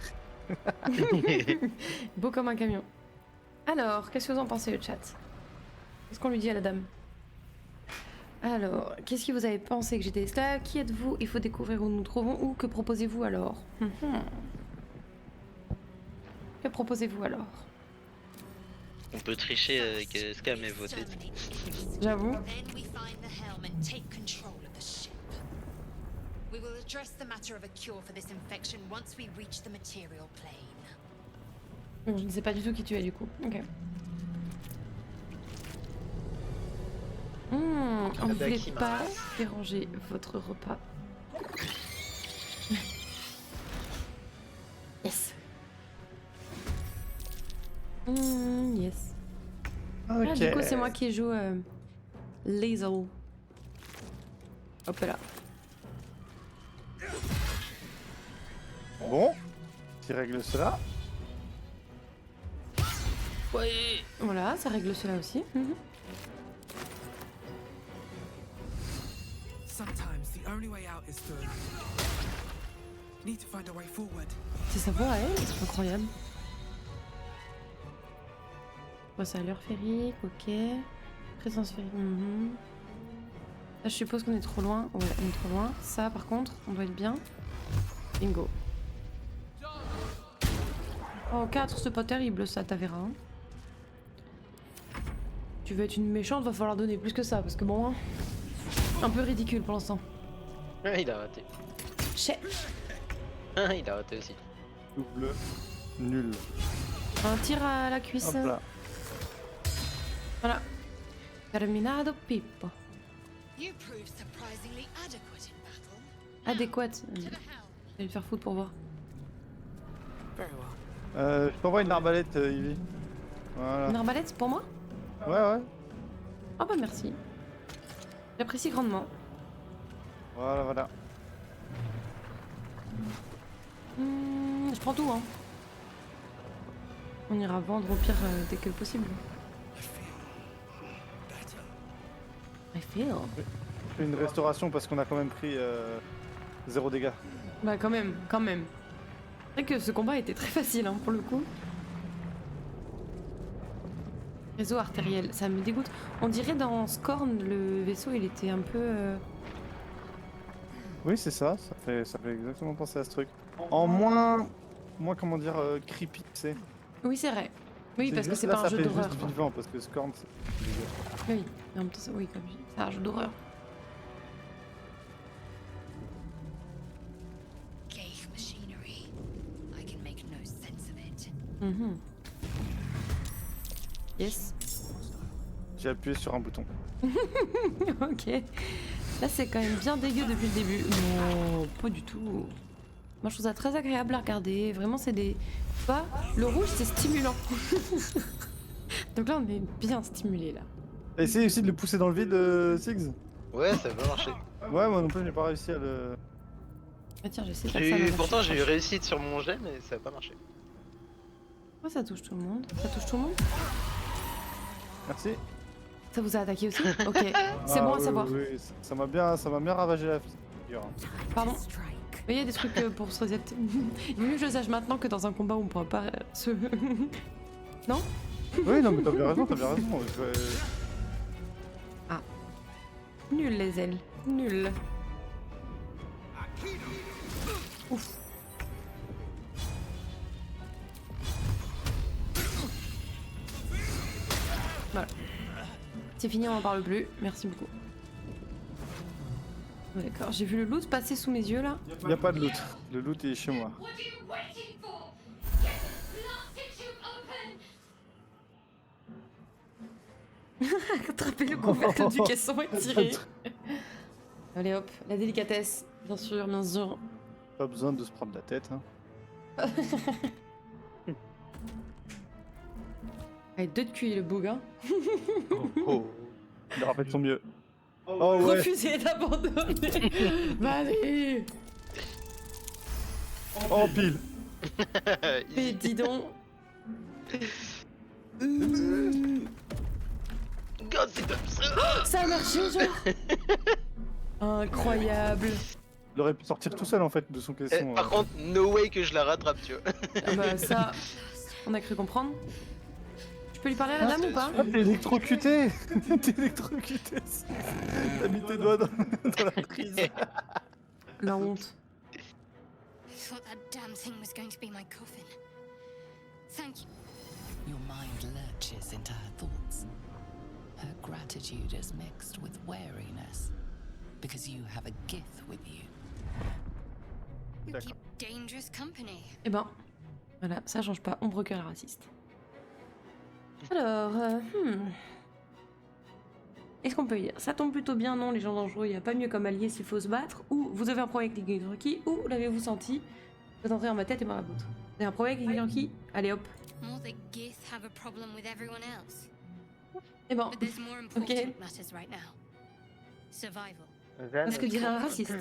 Beau comme un camion. Alors, qu'est-ce que vous en pensez, le chat? Qu'est-ce qu'on lui dit à la dame? Alors, qu'est-ce que vous avez pensé que j'étais esclave? Qui êtes-vous? Il faut découvrir où nous nous trouvons ou que proposez-vous alors? Que proposez-vous alors? On peut tricher avec Scam et voter. J'avoue. Then we find the helm and take control of the ship. We will address the matter of a cure for this infection once we reach the material plane. Je ne sais pas du tout qui tu es du coup. Ok. On ne voulait pas déranger votre repas. Yes. Yes. Ah, du coup, c'est moi qui joue Lazel. Hop là. Bon, qui règle cela. Voilà, ça règle cela aussi. Sometimes the only way out is through. Need to find a way forward. C'est sa voix à elle, c'est incroyable. Bon, c'est à l'heure férique, ok. Présence férique, Là, je suppose qu'on est trop loin. Ouais, on est trop loin. Ça, par contre, on doit être bien. Bingo. Oh, 4, c'est pas terrible, ça, t'avera. Hein. Tu veux être une méchante, va falloir donner plus que ça, parce que bon, hein, un peu ridicule pour l'instant. Il a raté. Chef. Il a raté aussi. Double. Nul. Un tir à la cuisse. Hop là. Voilà. Terminado Pippo. You proved surprisingly adequate in battle. Adéquate. To the helm. Je vais le faire foutre pour voir. Very well. Je t'envoie une arbalète, Ivy. Voilà. Une arbalète pour moi? Ouais, ouais. Ah bah merci. J'apprécie grandement. Voilà, voilà. Je prends tout, hein. On ira vendre au pire dès que possible. I feel better. I feel. Je fais une restauration parce qu'on a quand même pris 0 dégâts. Bah quand même, quand même. C'est vrai que ce combat était très facile hein, pour le coup. Réseau artériel, ça me dégoûte. On dirait dans Scorn, le vaisseau il était un peu... Oui, c'est ça, ça fait exactement penser à ce truc. En moins comment dire, creepy, tu sais. Oui c'est vrai. Oui C'est parce que juste c'est là, pas un ça jeu fait d'horreur. juste quoi. vivant parce que Scorn, c'est... Oui, mais en même temps, oui comme je dis, c'est un jeu d'horreur. Ghaik machinery. I can make no sense of it. Mhm. Yes. J'ai appuyé sur un bouton. Ok. Là c'est quand même bien dégueu depuis le début. Non, pas du tout. Moi je trouve ça très agréable à regarder. Vraiment c'est des... Tu vois, le rouge c'est stimulant. Donc là on est bien stimulé là. T'as essayé aussi de le pousser dans le vide, Siggs? Ouais, ça va marcher. Ouais, moi non plus, j'ai pas réussi à le... Ah tiens j'essaie de faire ça. Pourtant, j'ai eu réussite sur mon jet, mais ça a pas marché. Pourquoi ça touche tout le monde? Ça touche tout le monde? Merci. Ça vous a attaqué aussi? Ok, c'est bon à oui, savoir. Oui, oui, ça m'a bien ravagé la figure. Hein. Pardon? Mais il y a des trucs pour se reset. Il vaut mieux que je le sache maintenant que dans un combat où on pourra pas se... Non? Oui, non, mais t'as bien raison, Nul les ailes. Nul. Ouf. Voilà. C'est fini, on en parle plus. Merci beaucoup. D'accord, j'ai vu le loot passer sous mes yeux là. Y a pas de loot. Le loot est chez moi. What are you waiting for? Get blasted to open! Attraper le couvercle du caisson et tirer. Allez hop, la délicatesse. Bien sûr, bien sûr. Pas besoin de se prendre la tête. Hein. Avec 2 de QI le boug hein. Oh. Il aura fait de son mieux. Oh ouais. Refuser d'abandonner. Vas-y. Oh pile. Mais dis donc. God, c'est comme ça. Ça a marché genre. Incroyable. Il aurait pu sortir tout seul en fait de son caisson. Par contre, no way que je la rattrape, tu vois. Ah bah ça, on a cru comprendre. Je peux lui parler à la dame ou pas? Ah, t'es électrocuté. T'es électrocuté. T'as mis tes doigts dans la prise. La honte. I thought that damn thing was going to be my coffin. Thank you. Your mind lurches into her thoughts. Her gratitude is mixed with wariness, because you have a Gith with you. You D'accord. keep dangerous company. Eh ben, voilà, ça change pas. Ombre cœur raciste. Alors, est-ce qu'on peut dire ça tombe plutôt bien, non, les gens dangereux, il n'y a pas mieux comme allié s'il faut se battre, ou vous avez un problème avec les Githyanki, ou l'avez-vous senti? Vous entrez dans ma tête et dans la vôtre. Vous avez un problème avec les Githyanki? Allez hop. More the Gith have a problem with everyone else. Eh ben, But there's more important matters right now. Survival. parce que dirait un raciste.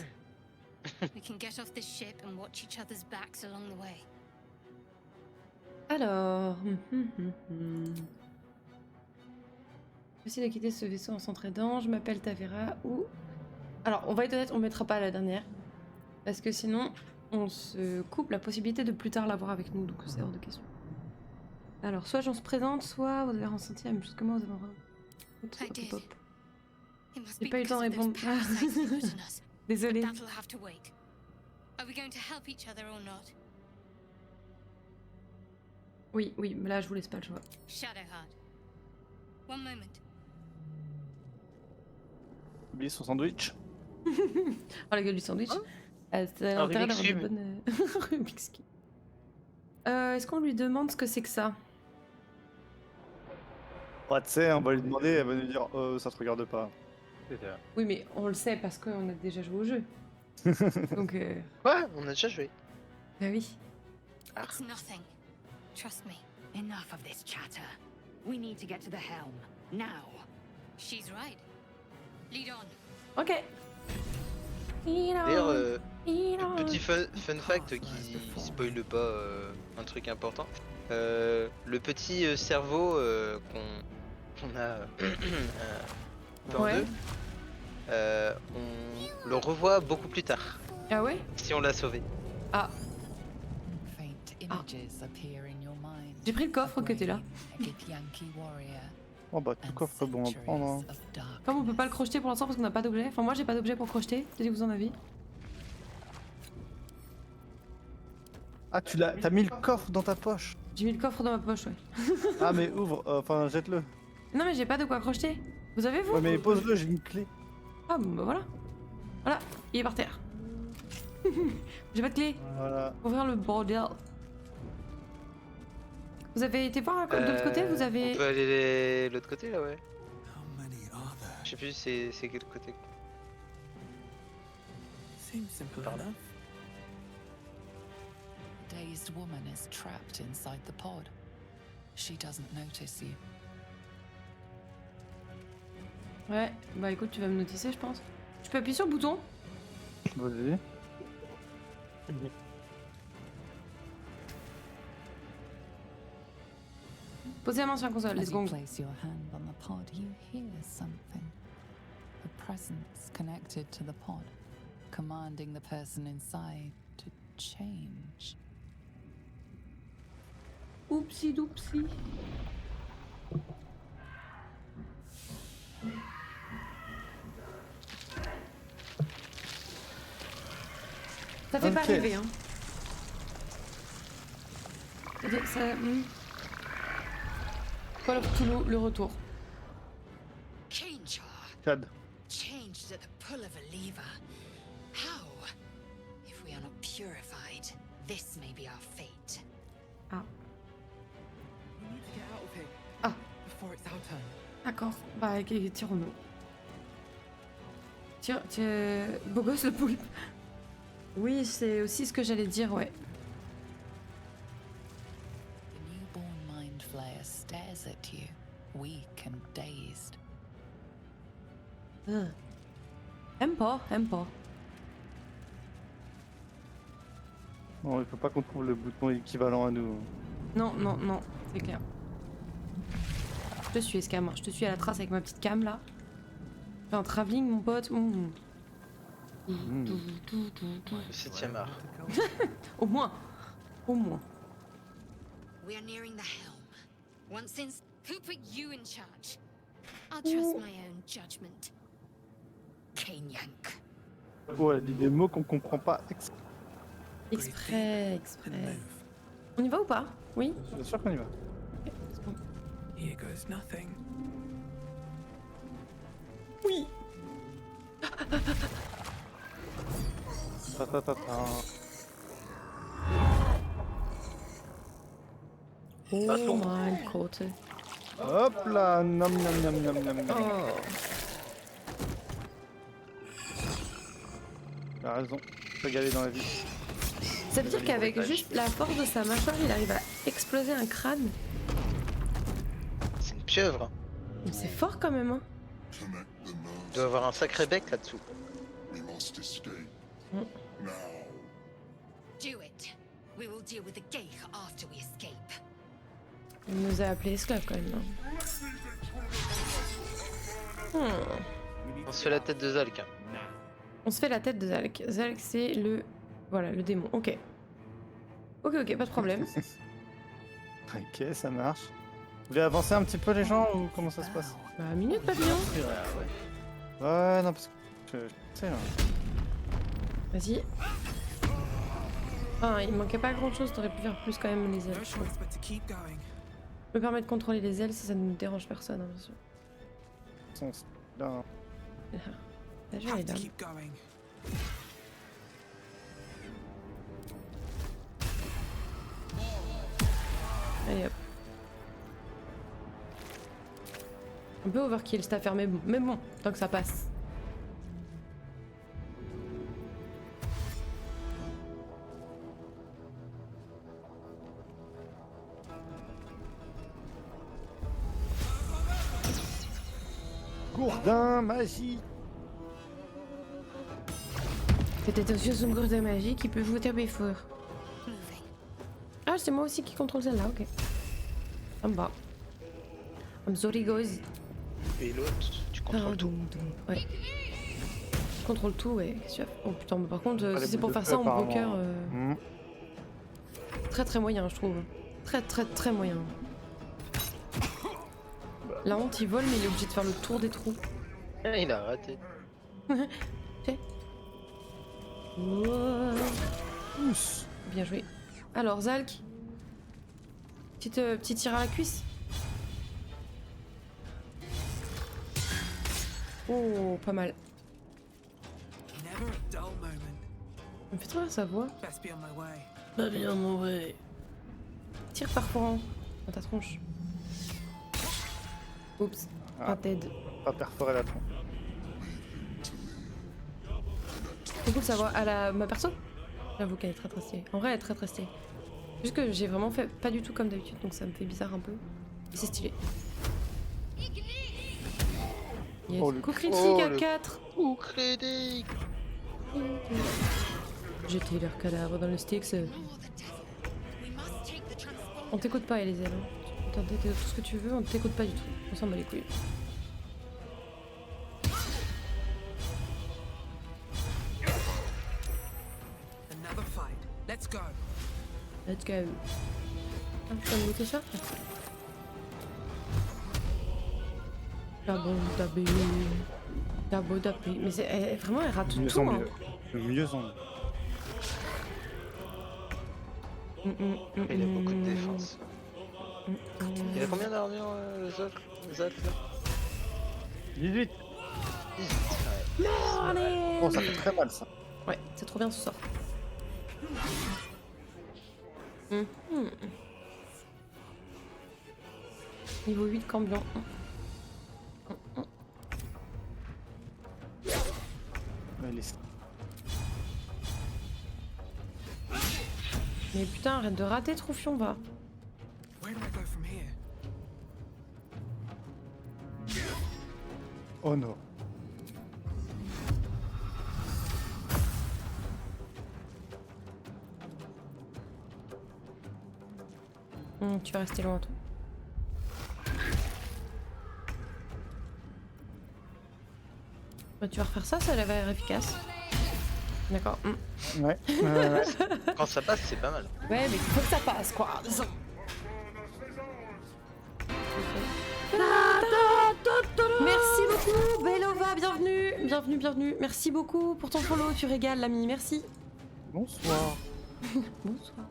We can get off this ship and watch each other's backs along the way. Alors... J'essaie de quitter ce vaisseau en s'entraidant, je m'appelle Tavera, ou... Alors, on va être honnête, on mettra pas la dernière. Parce que sinon, on se coupe la possibilité de plus tard l'avoir avec nous, donc c'est hors de question. Alors, soit j'en se présente, soit vous avez ressenti la même chose que moi, vous avez I did. Hop. It must J'ai be pas eu le temps de because of répondre. those parasites that got on us. But Désolée. that'll have to wait. Are we going to help each other or not? Oui, oui, mais là, je vous laisse pas le choix. Shadowheart. One moment. Oublié son sandwich. Oh, la gueule du sandwich. C'est Un l'intérêt Rubik's d'avoir de Cube. bonnes... Rubik's Cube. Est-ce qu'on lui demande ce que c'est que ça? Ouais, tu sais, on va lui demander, elle va nous dire ça te regarde pas. Oui, mais on le sait parce qu'on a déjà joué au jeu. Donc, Ouais, on a déjà joué. bah oui. It's nothing. Trust me. Enough of this chatter. We need to get to the helm. Now. She's right. Lead on. Ok. D'ailleurs, petit fun fact qui spoile pas un truc important. Le petit cerveau qu'on a un peu en Ouais. deux, on le revoit beaucoup plus tard, Ah ouais? si on l'a sauvé. Ah, Faint images appear in your mind. j'ai pris le coffre que t'es là. A Githyanki warrior Oh bah tout and coffre est bon à prendre. Hein. centuries of dark Comme on peut pas le crocheter pour l'instant parce qu'on n'a pas d'objet. Enfin, moi j'ai pas d'objet pour crocheter. Peut-être que vous en avez. Ah t'as mis le coffre dans ta poche. J'ai mis le coffre dans ma poche, ouais. Ah mais ouvre, enfin jette-le. Non, mais j'ai pas de quoi crocheter. Vous avez vous? Ouais mais pose-le, j'ai une clé. Ah, bon bah voilà. Voilà, il est par terre. J'ai pas de clé. Voilà. Pour ouvrir le bordel. Vous avez été voir de l'autre côté? Vous avez. On peut aller de l'autre côté là, ouais. How many are there? Je sais plus c'est quel côté. Seems simple Pardon. enough. dazed woman is trapped inside the pod. She doesn't notice you. Ouais, bah écoute, tu vas me noticer, je pense. Je peux appuyer sur le bouton? Vas-y. Posez la main sur la console, As let's you go. place your hand on the pod, you hear something. A presence connected to the pod, commanding the person inside to change. Oupsi doupsi. Ça fait pas Ok. rêver, hein. Call of Cthulhu, le retour. Change Chad. changed at the pull of a lever. How? If we are not purified, this may be our fate. Ah, We need to get out of here. Ah. Before it's our turn. d'accord. Bah, tirons-nous. Tire, beau gosse le poulpe. Oui, c'est aussi ce que j'allais dire, ouais. The newborn mind flayer stares at you, weak and dazed. Aime pas, aime pas. Non, il faut pas qu'on trouve le bouton équivalent à nous. Non, non, non, c'est clair. Je te suis, Escam. Je te suis à la trace avec ma petite cam là. Je fais un travelling, mon pote. Le 7ème art. Au moins. Au moins. We are nearing the helm. Once in, Who put you in charge? I'll trust my own judgment. Kanyank. Ouais, des mots qu'on comprend pas. Exprès, And exprès. move. On y va ou pas? Oui. Bien sûr qu'on y va. C'est bon. Here goes nothing. Oui. Ta ta ta ta. Oh my god. Hop là, nom nom nom nom nom nom. Oh. T'as raison, faut galer dans la vie. Ça veut dire qu'avec juste la force de sa mâchoire, il arrive à exploser un crâne. C'est une pieuvre. Mais c'est fort quand même, hein. Il doit avoir un sacré bec là-dessous. Do it. We will deal with the Geich after we escape. Il nous a appelé esclaves quand même, hein. On se fait la tête de Zalk. On se fait la tête de Zalk. Zalk, c'est le... Voilà, le démon. Ok. Ok, ok, pas de problème. Ok, ça marche. Vous voulez avancer un petit peu les gens ou comment ça se passe? Bah, minute papillon. Ouais, non, parce que... Tu sais, Vas-y. Ah, il manquait pas grand chose, t'aurais pu faire plus quand même les ailes. No Je trouve. choice but to keep going. Je me permets de contrôler les ailes si ça ne dérange personne, hein, bien sûr. sont là. T'as vu, elle est Have to là. keep going. Allez hop. Un peu overkill cette affaire, mais bon, tant que ça passe. Gourdin magique. Faites attention à son gourdin magique, il peut vous taper fort. Moving. Ah, c'est moi aussi qui contrôle celle-là, ok. Ça me va. I'm sorry, guys. Et l'autre, tu contrôles tout. Ouais. contrôle tout, ouais. Qu'est-ce que tu vas faire? Oh putain, mais par contre, Pas si les c'est pour boules de faire ça feu, en broker, apparemment. très très moyen, je trouve. Très très très moyen. La honte, il vole, mais il est obligé de faire le tour des trous. Ah, il a raté. Bien joué. Alors, Zalk. Petit tir à la cuisse. Oh, pas mal. Never a dull moment. Ça me fait trop rire sa voix. Best be on my way. Pas bien mauvais. Tir perforant dans ta tronche. Oups, Ah. pas Ted. Pas perforer la tronche. C'est cool sa voix. Ma perso, j'avoue qu'elle est très très stylée. En vrai, elle est très très stylée. Juste que j'ai vraiment fait pas du tout comme d'habitude, donc ça me fait bizarre un peu. Mais c'est stylé. Yes. Oh, le- Coup critique Oh, à le- 4. Ou crédit. Jeter leur cadavre dans le Styx. We must take the transport. On t'écoute pas, Elisel. Hein. Tu peux tenter tout ce que tu veux, on t'écoute pas du tout. On s'en bat les couilles. Another fight. Let's go. Let's go. Ah, tu peux me goûter ça? Dabo dabé. Mais vraiment, elle rate Mieux tout. sans Hein. mieux. Le mieux sans mieux. Il a beaucoup de défense. Il a combien d'armure, Zalk là 18. 18, ouais. Allez. Oh, ça fait très mal ça. Ouais, c'est trop bien ce sort. Niveau 8 cambion. Ouais, les- Mais putain, arrête de rater, Troufion, va. Where do I go from here? Oh non. Tu vas rester loin, toi. Bah, tu vas refaire ça, ça a l'air efficace. D'accord. Ouais. Quand ça passe, c'est pas mal. Ouais, mais faut que ça passe, quoi. Merci beaucoup, Belova, bienvenue. Bienvenue. Merci beaucoup pour ton follow, tu régales, l'ami, merci. Bonsoir. Bonsoir.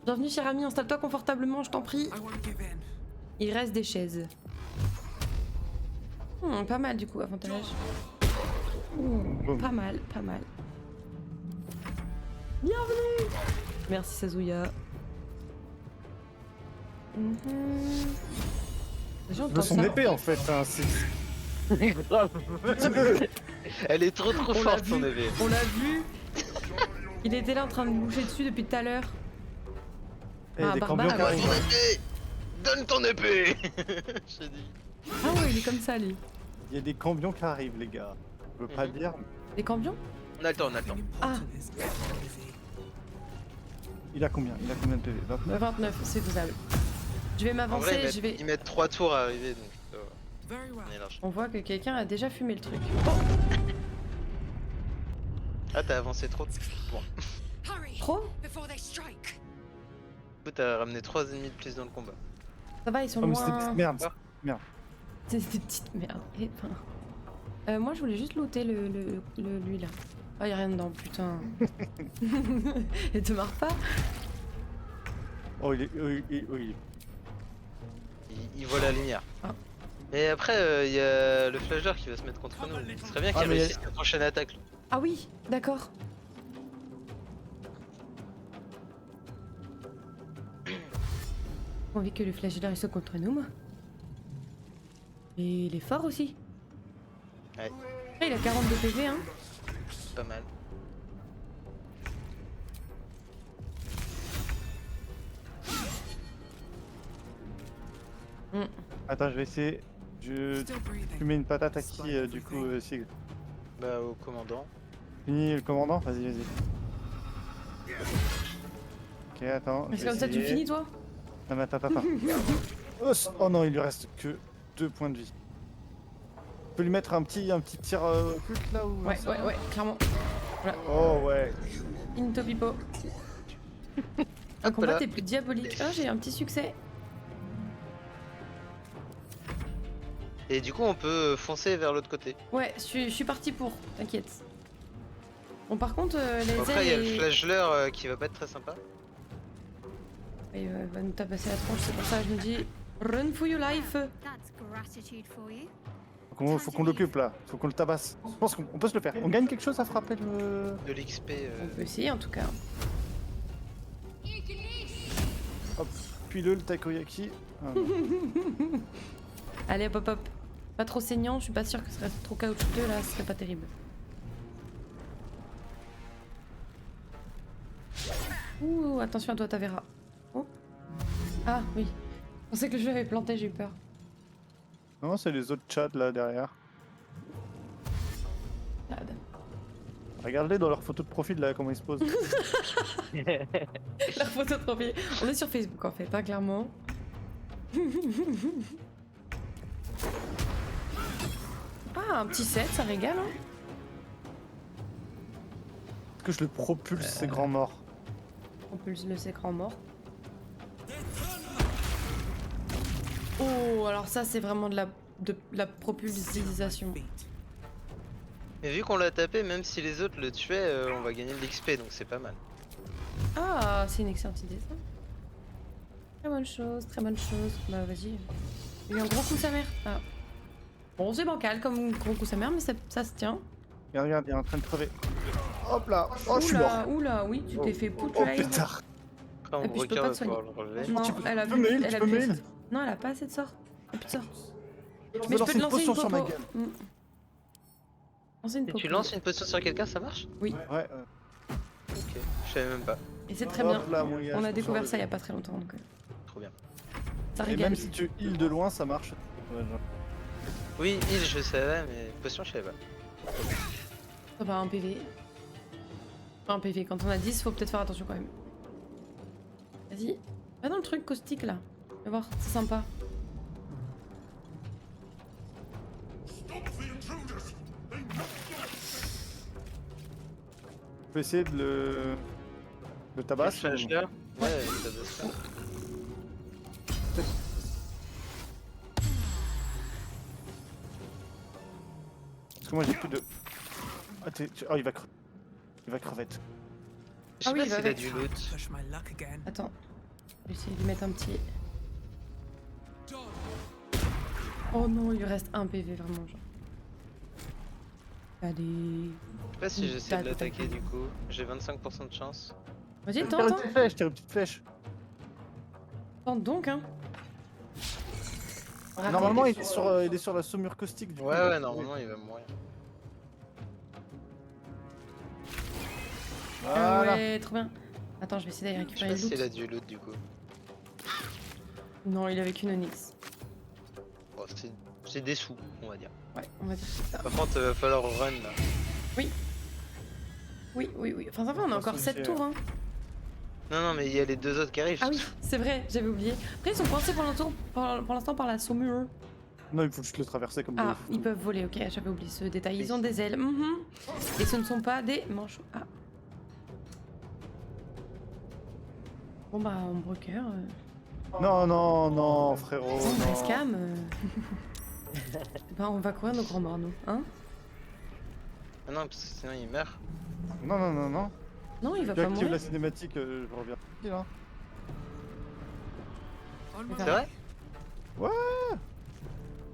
Bienvenue, cher ami, installe-toi confortablement, je t'en prie. I won't give in. Il reste des chaises. Pas mal du coup, avantage. Boum. Pas mal. Bienvenue. Merci Sazuya. Déjà, on De tente son ça. épée en fait. Hein, c'est... Elle est trop On l'a forte, son vu. épée. On l'a vu. Il était là en train de me bouger dessus depuis tout à l'heure. Et Ah, des barbare, cambions qui ouais. Ton arrivent. épée. Donne ton épée. Je t'ai dit. Ah ouais, il est comme ça lui. Il y a des cambions qui arrivent, les gars. Je veux pas le dire. Des cambions? On a le temps, on a le temps. Thing important is getting busy. Il a combien de PV 29. 29, c'est faisable. Je vais En m'avancer, vrai, je vais... ils mettent 3 tours à arriver, donc Very well. on est large. On voit que quelqu'un a déjà fumé le truc. Ah, t'as avancé trop. Bon. Hurry Trop? before they strike. Du coup, t'as ramené 3 ennemis de plus dans le combat. Ça va, ils sont Oh, mais c'est des moins... petites merdes. ça. C'est des petites merdes. Et enfin... moi, je voulais juste looter lui là. Ah, y'a rien dedans, putain. Et te marre pas? Oh, il est. Il voit la lumière. Ah. Mais après, il y a le flasheur qui va se mettre contre nous. Ce serait bien qu'il Ah, mais- réussisse la prochaine attaque. Lui. Ah oui, d'accord. J'ai envie que le flagelleur il soit contre nous, moi. Et il est fort aussi. Ouais, Ah, il a 42 PV, hein. pas mal. Attends, je vais essayer. Je Still breathing. tu mets une patate à qui du coup, Sig? Bah, au commandant. Fini le commandant? Vas-y. Ok, attends. C'est je vais comme ça que tu essayer. finis, toi? Non, mais attends. Oh non, il lui reste que 2 points de vie. Tu peux lui mettre un petit tir occulte là ou Ouais, clairement. Oh ouais. Into pipo. Un Hop combat, là. t'es plus diabolique. Ah, j'ai un petit succès. Et du coup, on peut foncer vers l'autre côté. Ouais, je suis parti pour, t'inquiète. Bon, par contre, les Bon, après, il y a le ailes. flashler qui va pas être très sympa. Il va nous tabasser la tronche, c'est pour ça que je me dis run for your life. That's gratitude for you. Faut qu'on l'occupe là. Faut qu'on le tabasse. Je pense qu'on peut se le faire. On gagne quelque chose à frapper le. De l'XP. On peut essayer en tout cas. Hop. Puis le takoyaki. Ah, non. Allez, hop hop hop. Pas trop saignant, je suis pas sûre que ce serait trop caoutchouteux là, ce serait pas terrible. Ouh, attention à toi, Tavera. Oh. Ah oui. Je pensais que le jeu avait planté, j'ai eu peur. Non, c'est les autres chats là derrière. Merde. Regardez dans leur photo de profil là comment ils se posent. La photo de profil. On est sur Facebook en fait, hein, clairement. Ah, un petit set, ça régale. Hein. Est-ce que je le propulse ces grands morts? On peut le sécran mort. Oh, alors ça c'est vraiment de la propulsisation. Mais vu qu'on l'a tapé, même si les autres le tuaient, on va gagner de l'XP, donc c'est pas mal. Ah, c'est une excellente idée ça. Très bonne chose, très bonne chose. Bah vas-y. Il y a eu un gros coup sa mère. Ah. Bon, c'est bancal comme gros coup sa mère, mais ça se tient. Regarde, il est en train de crever. Hop là. Oh, je suis mort. Oula, oui, tu t'es fait Oh poutrade. pétard. Après, on Et puis je peux requin pas va te soigner. pouvoir le relever. Non, Tu peux- elle a tu peux bu. me heal, Elle a tu peux me bu. heal. Non, elle a pas assez de sorts. Elle a plus de sorts. Je Mais peux je lancer peux te une lancer une potion sur ma popo. gueule. Lancer une Si popo. tu lances une potion sur quelqu'un, ça marche? Oui, Ouais. Ok, je savais même pas. et c'est très bien. Hop là, mon gars, On je a me découvert sens ça il y a pas très longtemps, donc Trop bien. ça Et régale. même si tu heal de loin, ça marche. Ouais, genre. Oui, heal, je savais, mais potion, je savais pas. Ça va, un PV. Enfin, un PV, quand on a 10, faut peut-être faire attention quand même. Vas-y. Va dans le truc caustique là. Va voir, c'est sympa. Tu peux essayer de le tabasser. Le flashler? Ouais, ça doit se faire. Parce que moi j'ai plus de. Ah, oh, il va crever. Il va crevette. Je sais Ah oui, pas il va s'il a avec. du loot. Push my luck again. Attends. Je vais essayer de lui mettre un petit. Oh non, il lui reste un PV vraiment, genre. Allez. Je sais pas si j'essaie de l'attaquer du coup. J'ai 25% de chance. Vas-y, Tire tente, une hein. petite flèche, tire une petite flèche. Tente donc, hein. Raté. Normalement, il est sur la saumure caustique. Du coup, Ouais, normalement il va mourir. Ah Voilà. ouais, trop bien. Attends, je vais essayer d'aller Je sais récupérer pas le loot. s'il a du loot du coup. Non, il avait qu'une onyx. Bon, c'est des sous, on va dire. Ouais, on va dire ça. Par contre, va falloir run là. Oui. Enfin, ça va, on a encore 7 tours, hein. Non, mais il y a les deux autres qui arrivent. Ah oui, c'est vrai, j'avais oublié. Après, ils sont coincés pour l'instant par la saumure. Non, il faut juste le traverser comme Ah, des fous. ils peuvent voler, ok, j'avais oublié ce détail. Ils Oui. ont des ailes. Et ce ne sont pas des manchots. Ah. Bon bah, en broker. Non, frérot. Bon, non. bah, scam. Bah, on va courir nos grands morts, nous. Hein? Ah non, parce que sinon il meurt. Non. Non, il va Tu pas actives mourir. la cinématique, je reviens. Tranquille, hein. On C'est my C'est vrai? Ouais.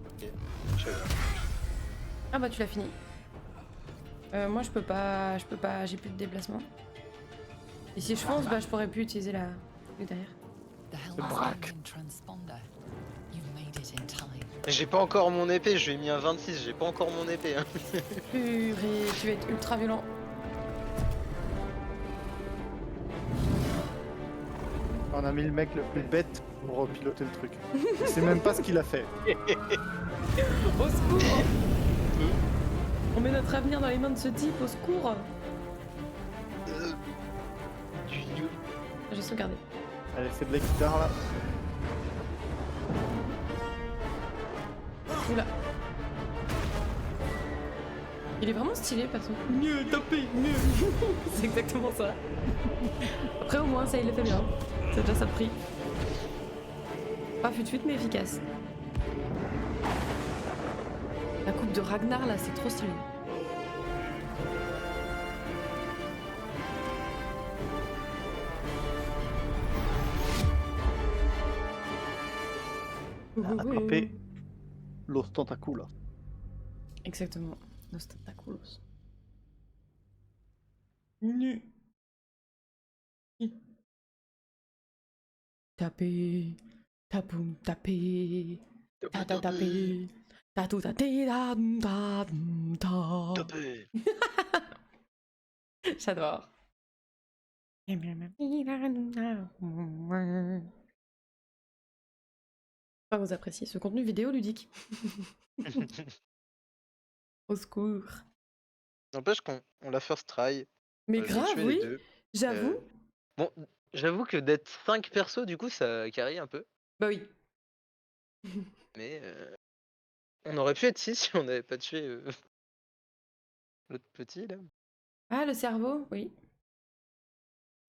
Ok, je sais pas. Ah bah, tu l'as fini. Moi, je peux pas, j'ai plus de déplacement. Et si je fonce, bah, je pourrais plus utiliser la... le derrière. The braque. Helm's transponder. You made it in time. J'ai pas encore mon épée, je lui ai mis un 26, j'ai pas encore mon épée. Hein. Purée, tu vas être ultra violent. On a mis le mec le plus bête pour piloter le truc. Il sait même pas ce qu'il a fait. Au secours! On met notre avenir dans les mains de ce type, au secours! Du you. J'ai sauvegardé. Allez, fais de la guitare là. Oula. Il est vraiment stylé, perso. Mieux, tapé, mieux. C'est exactement ça. Après, au moins, ça, il le fait bien. C'est déjà ça le prix. Pas fut-fut, mais efficace. La coupe de Ragnar, là, c'est trop stylé. Attraper Los Tentaculos. Exactement. Los Tentaculos. Nu. Taper. Tapoum, taper. Ta ta taper. Ta tout ta té da da da. Topé. J'adore. Enfin, vous appréciez ce contenu vidéo ludique. Au secours. N'empêche qu'on l'a first try. Mais J'ai grave, tué oui. les deux. J'avoue. Bon, j'avoue que d'être 5 persos, du coup, ça carry un peu. Bah oui. Mais on aurait pu être 6 si on n'avait pas tué l'autre petit, là. Ah, le cerveau, oui.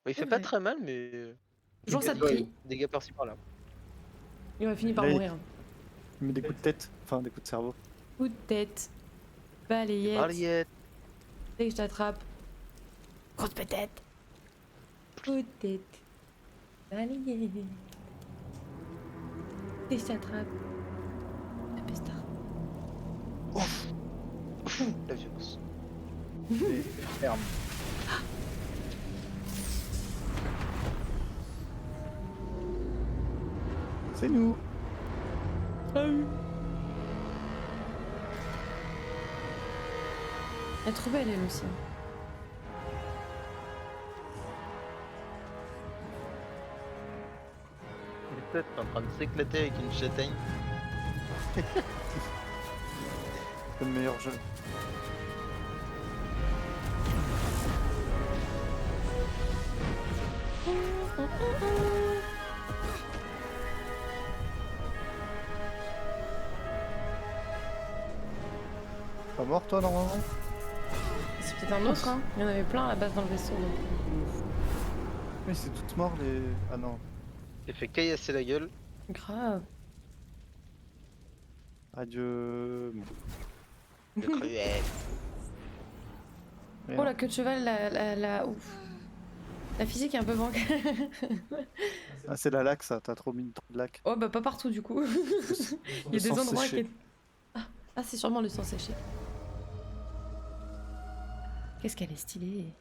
Il C'est fait pas vrai. très mal, mais... Toujours ça de Ouais, prix. dégâts par-ci par-là. Il aurait fini par Là, mourir. Il met des coups de tête, enfin des coups de cerveau. Coup de tête. Balayette. Balayette. Dès que je t'attrape. Coup de tête. Coup de tête. Balayette. Dès que je t'attrape. La pesta. La violence. Et ferme. C'est nous. Elle est trop belle, elle aussi. Il est peut-être en train de s'éclater avec une châtaigne. C'est le meilleur jeu. Pas mort toi normalement? C'est peut-être un autre, hein. Il y en avait plein à la base dans le vaisseau. Donc... Mais c'est toutes morts les... Ah non. Il fait caillasser la gueule. Grave. Adieu. Le cruel. Oh, la queue de cheval, ouf. La physique est un peu banque. Ah c'est la lac ça, t'as trop mis trop de lac. Oh, bah pas partout du coup. Il y a des endroits qui... Ah, c'est sûrement le sang séché. Qu'est-ce qu'elle est stylée.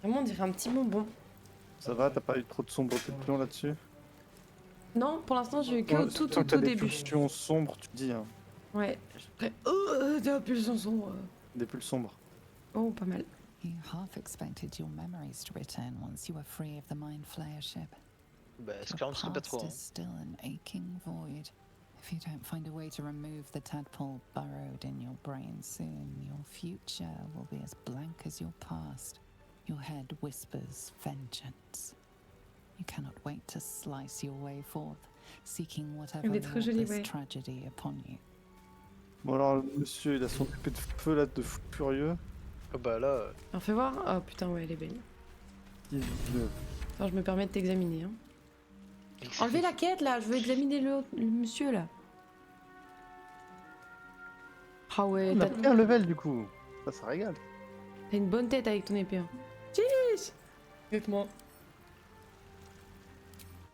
Vraiment, on dirait un petit bonbon. Ça va, t'as pas eu trop de sombreté de plomb là-dessus? Non, pour l'instant, j'ai eu que au tout Tant que t'as des début. pulsions sombres, tu te dis, hein. Ouais. Après, des pulsions sombres. Des pulsions sombres. Oh, pas mal. You half expected your memories to return once you were free of the Mind Flayer ship. Bah, Your Scarm serait pas past trop. is still an aching void. If you don't find a way to remove the tadpole burrowed in your brain soon, your future will be as blank as your past. Your head whispers vengeance. You cannot wait to slice your way forth, seeking whatever Elle est trop brought jolie, this ouais. tragedy upon you. Bon alors le monsieur il a son épée de feu là de fou furieux. Oh bah là... Alors, fais voir. Oh putain, ouais, elle est belle. Il... Attends, je me permets de t'examiner. Hein. Enlevez la quête là, je veux examiner le monsieur là. Ah ouais, On a t'as pris un level du coup. Ça régale. une bonne tête avec ton épée. Hein. Chiche. Exactement.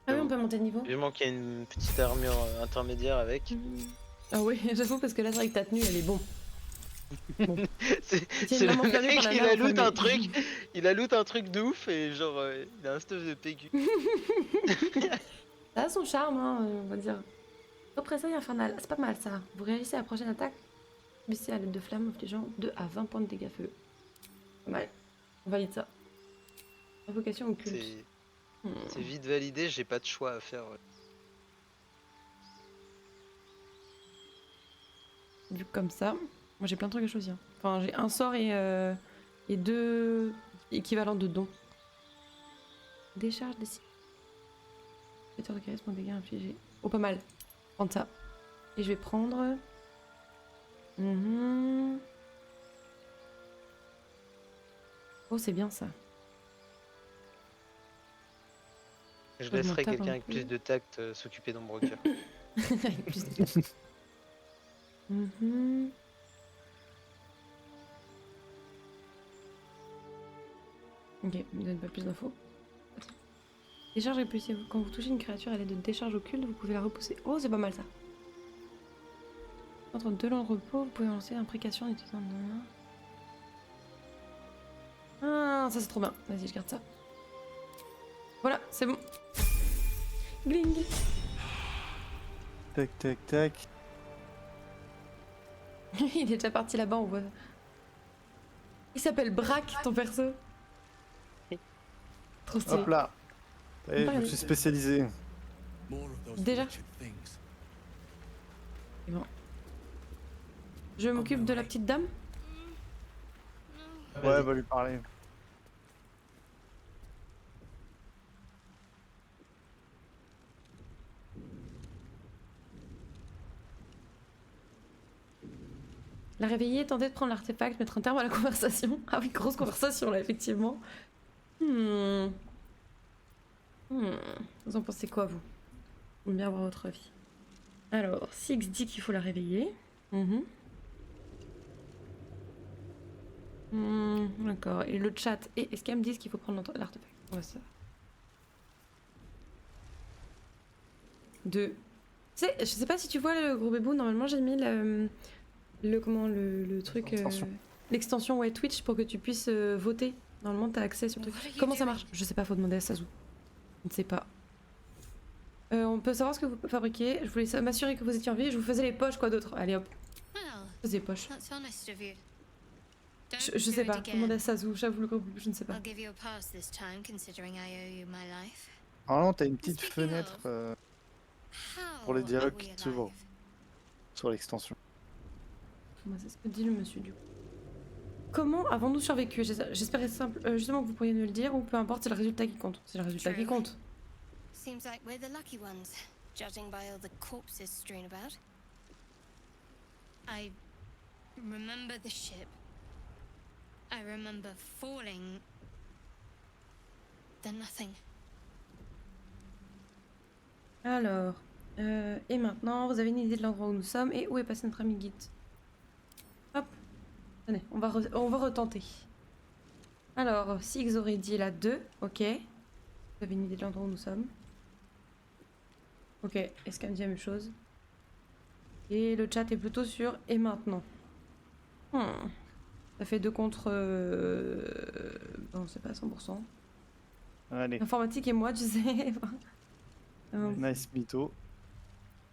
Ah oui, on peut monter de niveau. Vivement qu'il y ait une petite armure intermédiaire avec. Ah ouais, j'avoue, parce que là, c'est vrai que ta tenue, elle est bon. C'est le vraiment calé mec, par la il merde, a loot mais- un truc, il a loot un truc de ouf et genre il a un stuff de PQ. Ça a son charme, hein, on va dire. Représailles infernal, c'est pas mal ça. Vous réalisez la prochaine attaque. Baissez à l'aide de flammes infligeant 2 à 20 points de dégâts feu. Pas mal. On valide ça. Invocation occulte. C'est vite validé, j'ai pas de choix à faire. Vu comme ça, moi j'ai plein de trucs à choisir. Enfin, j'ai un sort et 2 équivalents de dons. Décharge des signes. Météore de charisme, dégâts infligés. Oh, pas mal. Prendre ça. Et je vais prendre. Oh, c'est bien ça. Je Je m'en laisserai tape un quelqu'un avec peu. plus de tact s'occuper d'Ombrecoeur. Avec plus de- Mhm. Ok, il me donne pas plus d'infos. Décharge répulsive. Quand vous touchez une créature à l'aide de décharge occulte, vous pouvez la repousser. Oh, c'est pas mal ça. Entre deux longs repos, vous pouvez lancer l'imprécation en utilisant... Ah, ça c'est trop bien. Vas-y, je garde ça. Voilà, c'est bon. Gling. Tac, tac, tac. Il est déjà parti là-bas, on voit. Il s'appelle Braque, ton perso. Trop stylé. Hop là. Ça y est, je me Pareil. suis spécialisé. More of those Déjà. wretched things. C'est bon. Je m'occupe de la petite dame. Ouais, va lui parler. La réveiller, tenter de prendre l'artefact, mettre un terme à la conversation. Ah oui, grosse conversation là, effectivement. Hmm. Vous en pensez quoi, vous? J'aime bien avoir votre avis. Alors, Six dit qu'il faut la réveiller. Mhm. D'accord. Et le chat et est-ce qu'elles me disent qu'il faut prendre l'artefact? Ouais, ça. Deux. Tu sais, je sais pas si tu vois le gros bébou, normalement j'ai mis le truc L'extension. l'extension ouais Twitch pour que tu puisses voter. Normalement t'as accès sur le truc. What are you Comment ça doing? marche? Je sais pas, faut demander à Sazu. Je ne sais pas. On peut savoir ce que vous fabriquez. Je voulais m'assurer que vous étiez en vie. Je vous faisais les poches, quoi d'autre. Allez hop, Well, je faisais les poches. that's honest of you. Don't Je sais do pas, it again. demandez à Sazu. J'avoue le gros bébou, je ne sais pas. I'll give you a pass this time, considering I owe you my life. Normalement, t'as une petite Speaking fenêtre of- How pour les dialogues are we qui s'ouvrent alive? sur l'extension. Moi, c'est ce que dit le monsieur du coup. Comment avons-nous survécu? J'espérais justement que vous pourriez nous le dire, ou peu importe, c'est le résultat qui compte. C'est le résultat qui True. compte. Seems like we're the lucky ones, judging by all the corpses strewn about. I remember the ship. I remember falling. Then nothing. Alors, et maintenant, vous avez une idée de l'endroit où nous sommes et où est passé notre ami Git. Hop, tenez, on va retenter. Alors, Six aurait dit la 2, ok. Vous avez une idée de l'endroit où nous sommes. Ok, est-ce qu'elle me dit la même chose? Et le chat est plutôt sur et maintenant. Ça fait 2 contre... non, c'est pas 100%. Allez, Informatique et moi, tu sais. nice mytho.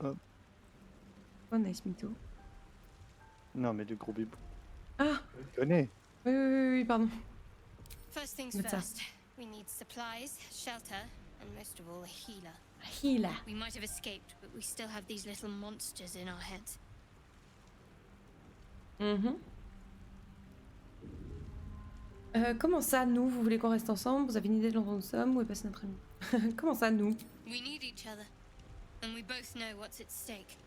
Oh, nice mytho. Non, mais le gros bébou. Ah, Tu connais. oui, pardon. First things What's that? first. We need supplies, shelter, and most of all, a healer. Healer. We might have escaped, but we still have these little monsters in our heads. Comment ça, nous? Vous voulez qu'on reste ensemble? Vous avez une idée de l'endroit où nous sommes? Où est passé notre ami? Comment ça, nous? We need each other, and we both know what's at stake.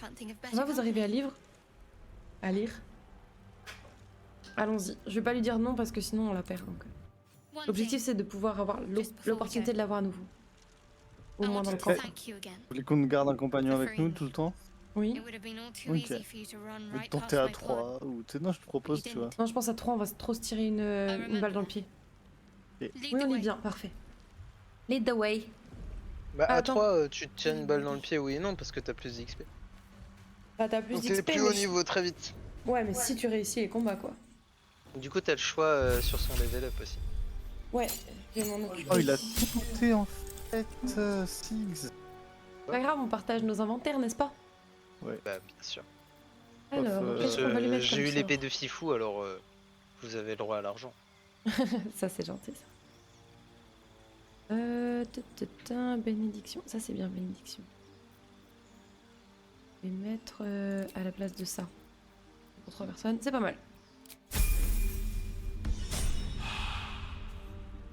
Can't think of Ça better. va, vous arrivez à lire? À lire? Allons-y. Je vais pas lui dire non parce que sinon on la perd. Donc. One L'objectif thing, c'est de pouvoir avoir Just before we l'opportunité go. de la voir à nouveau. Au I moins dans wanted le to camp. thank you again. Vous voulez qu'on garde un compagnon avec nous tout le temps? Oui. It would have been all too Ok. easy for you to run Ou right tenter past à my pod. 3 ou tu sais, non, je te propose, You tu vois. Non, je pense à 3, on va trop se tirer une balle dans le pied. Lead Oui, the on lit way. bien, parfait. Lead the way. Bah, à Attends. 3, tu te tiens une balle dans le pied, oui et non, parce que t'as plus d'XP. Bah, t'as plus Donc t'es d'XP. plus haut niveau très vite. Ouais, mais si tu réussis les combats, quoi. Du coup, t'as le choix sur son level up aussi. Ouais, je vais m'en occuper. Oh, il a tout noté en fait, Six. Pas grave, on partage nos inventaires, n'est-ce pas? Bah, bien sûr. Alors, euh, qu'est-ce qu'on va lui mettre J'ai comme eu sort? l'épée de Fifou, alors vous avez le droit à l'argent. Ça, c'est gentil, ça. Bénédiction. Ça, c'est bien, bénédiction. Je vais mettre à la place de ça. Pour 3 personnes, c'est pas mal.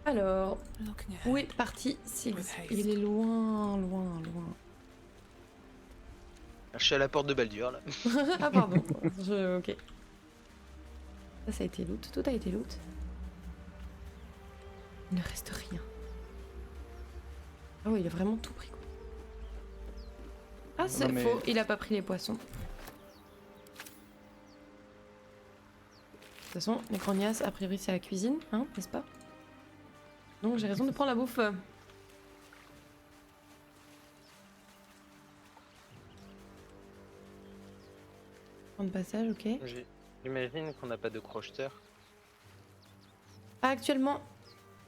Alors, Looking où ahead. est parti Six? With haste. Il est loin. Je suis à la porte de Baldur là. Ah, pardon. Ok. Ça a été loot. Tout a été loot. Il ne reste rien. Ah ouais, il a vraiment tout pris quoi. Ah c'est mais- faux, il a pas pris les poissons. De toute façon, les cornias, a priori c'est la cuisine, hein, n'est-ce pas? Donc j'ai raison de prendre la bouffe. Point de passage, ok. J'imagine qu'on n'a pas de crocheteur. Pas actuellement.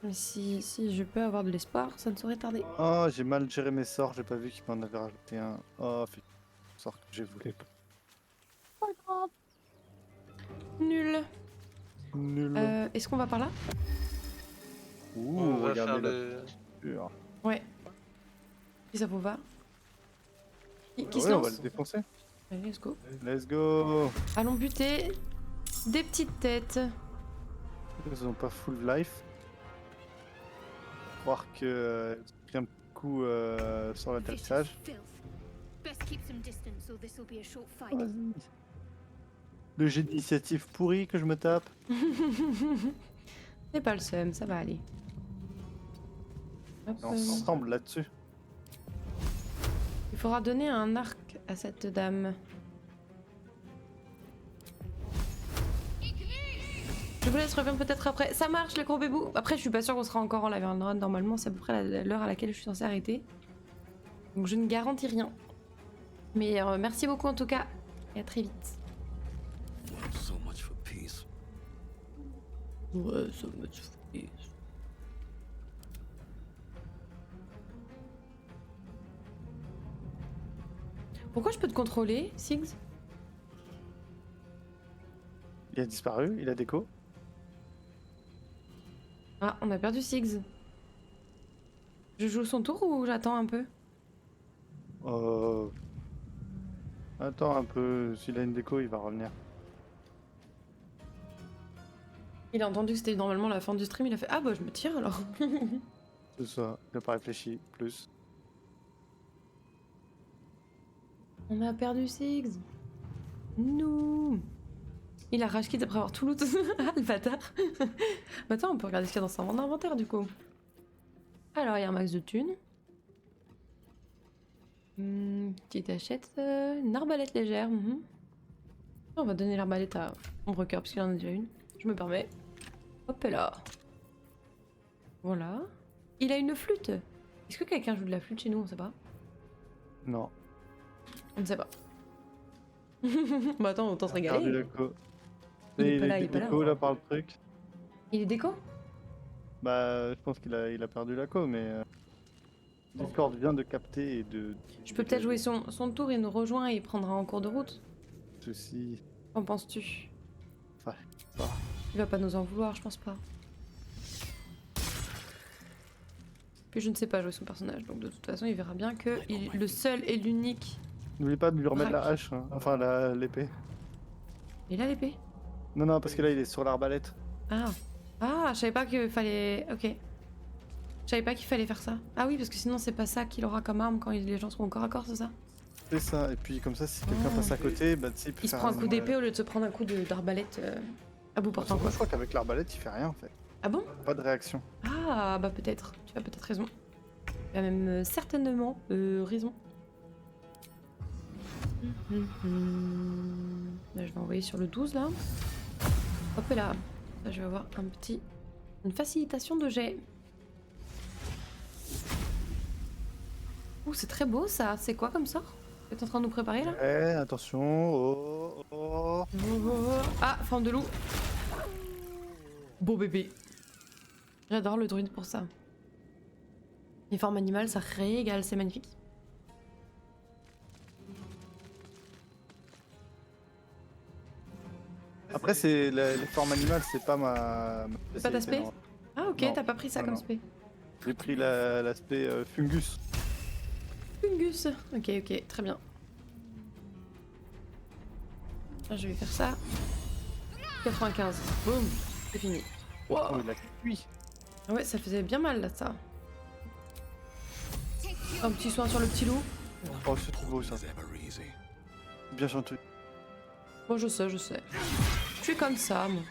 Mais si je peux avoir de l'espoir, ça ne saurait tarder. Oh, j'ai mal géré mes sorts, j'ai pas vu qu'il m'en avait rajouté un. Oh, fait sort que j'ai voulu. Nul. Nul. Est-ce qu'on va par là? Ouh, On va faire regardez le... la pure. Ouais. Si ça vous va. Qui se Ouais, on va lance? le défoncer. Allez, let's go. Let's go. Allons buter des petites têtes. Ils ont pas full life. Croire que j'ai pris un coup sur l'atterrissage. Best keep some distance or this will be a short fight. Le jet d'initiative pourri que je me tape. C'est pas le seum, ça va aller. Hop, On s'ensemble là-dessus. il faudra donner un arc à cette dame. Je vous laisse revenir peut-être après. Ça marche les gros bébous. Après je suis pas sûre qu'on sera encore en live run. Normalement c'est à peu près l'heure à laquelle je suis censée arrêter. Donc je ne garantis rien. Mais merci beaucoup en tout cas. Et à très vite. So much for peace. Ouais, ça me fait. Pourquoi je peux te contrôler, Siggs? Il a disparu, il a déco. Ah, on a perdu Siggs. Je joue son tour ou j'attends un peu? Attends un peu, s'il a une déco, il va revenir. Il a entendu que c'était normalement la fin du stream, il a fait ah bah je me tire alors. C'est ça, il n'a pas réfléchi plus. On a perdu Siggs. Nous. Il a rage quit après avoir tout loot. Ah le bâtard. Bah attends, on peut regarder ce qu'il y a dans son inventaire du coup. Alors il y a un max de thunes. Qui t'achète une arbalète légère. On va donner l'arbalète à Ombre Cœur parce qu'il en a déjà une. Je me permets. Hop là. Voilà. Il a une flûte. Est-ce que quelqu'un joue de la flûte chez nous? On sait pas. Non. On ne sait pas. Bah attends, autant se Perdu la régaler. co. Il est Et pas là, est il est pas là. déco là par le truc. Il est déco? Bah, je pense qu'il a perdu la co, mais Discord vient de capter et de. Je peux peut-être jouer son tour, il nous rejoint et il prendra en cours de route. Ceci. Qu'en penses-tu? Enfin, ça. Il va pas nous en vouloir, je pense pas. Puis je ne sais pas jouer son personnage, donc de toute façon il verra bien que le seul et l'unique... N'oublie pas de lui remettre la Braque. hache, hein. Enfin l'épée. Il a l'épée? Non, parce que là il est sur l'arbalète. Ah. Ah, je savais pas qu'il fallait... Ok. Je savais pas qu'il fallait faire ça. Ah oui, parce que sinon c'est pas ça qu'il aura comme arme quand les gens seront au corps à corps, c'est ça? C'est ça, et puis comme ça, si quelqu'un Oh. passe à côté, bah tu sais, Il se prend un coup d'épée au lieu de se prendre un coup d'arbalète à bout portant quoi. Je crois qu'avec l'arbalète, il fait rien en fait. Ah bon? Pas de réaction. Ah bah peut-être, tu as peut-être raison. Tu as même certainement raison. Là, je vais envoyer sur le 12 là. Hop là. Là, je vais avoir une facilitation de jet. Ouh, c'est très beau ça. C'est quoi comme sort que t'es en train de nous préparer là? Ouais, attention. Oh. Ah, forme de loup. Beau bébé. J'adore le druide pour ça. Les formes animales, ça régale, c'est magnifique. Après, c'est les formes animales, c'est pas ma. C'est pas ta spé? non. Ah ok, Non. t'as pas pris ça Non, comme non. spé. J'ai pris l'aspect fungus. Fungus. Ok, très bien. Là, je vais faire ça. 95. Boum, c'est fini. Oh, il a cuit. Ah ouais, ça faisait bien mal là, ça. Un petit soin sur le petit loup. Oh, c'est trop beau ça. Is ever easy. Bien chanté. Bon, je sais. Je suis comme ça, moi.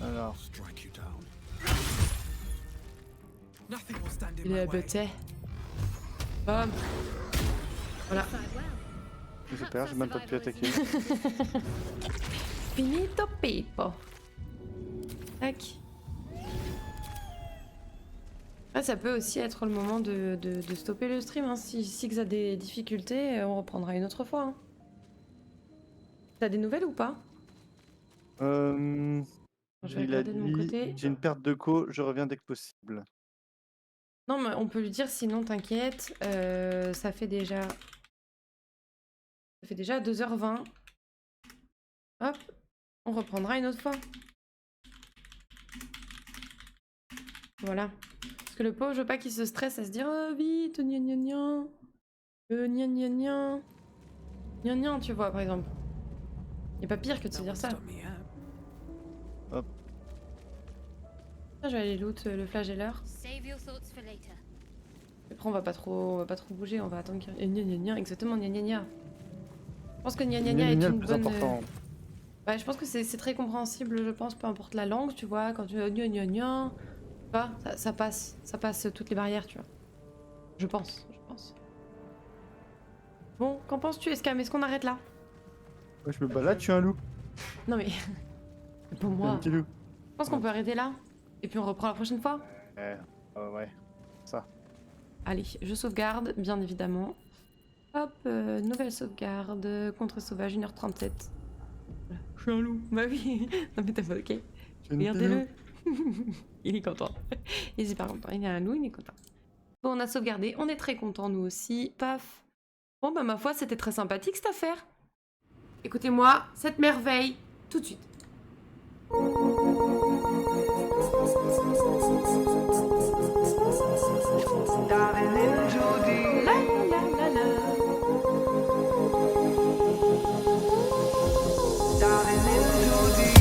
Alors, Strike you down. Nothing will stand in Il my est way. bêté. Bam. Voilà. Super, j'ai même pas pu attaquer. Finito Pipo. Tac. Ah, ça peut aussi être le moment de stopper le stream. Hein. Si Six a des difficultés, on reprendra une autre fois. Hein. T'as des nouvelles ou pas? Euh, Je vais il a regarder de mon dit, côté. j'ai une perte de co, je reviens dès que possible. Non, mais on peut lui dire sinon, t'inquiète. Ça fait déjà 2h20. Hop, on reprendra une autre fois. Voilà. Parce que le pauvre, je veux pas qu'il se stresse à se dire oh, vite, gna gna gna. Gna gna gna. Gna gna, tu vois, par exemple. Y a pas pire que de se No dire one ça. stop me, huh? Je vais aller loot le flagelleur. Save your thoughts for later. Après, on va pas trop bouger, on va attendre qu'il... Gna gna gna, exactement, gna gna gna. Je pense que gna gna gna est le une plus bonne... important. Ouais, je pense que c'est très compréhensible, je pense, peu importe la langue, tu vois, quand tu gna gna gna, tu vois, ça passe toutes les barrières, tu vois. Je pense. Bon, qu'en penses-tu, Escam? Est-ce qu'on arrête là? Ouais, je me balade, je suis un loup. Non mais... Pour Un moi, petit loup. je pense qu'on peut arrêter là, et puis on reprend la prochaine fois. Ouais. Allez, je sauvegarde, bien évidemment. Hop, nouvelle sauvegarde, contre sauvage, 1h37. Voilà. Je suis un loup. Bah oui. Non mais t'as pas ok. Regardez-le. Il est content. Il est super content. Il est un loup, il est content. Bon, on a sauvegardé, on est très content nous aussi. Paf. Bon bah ma foi, c'était très sympathique cette affaire. Écoutez-moi, cette merveille, tout de suite. Darling and Judy. La la la la. Darling and Judy.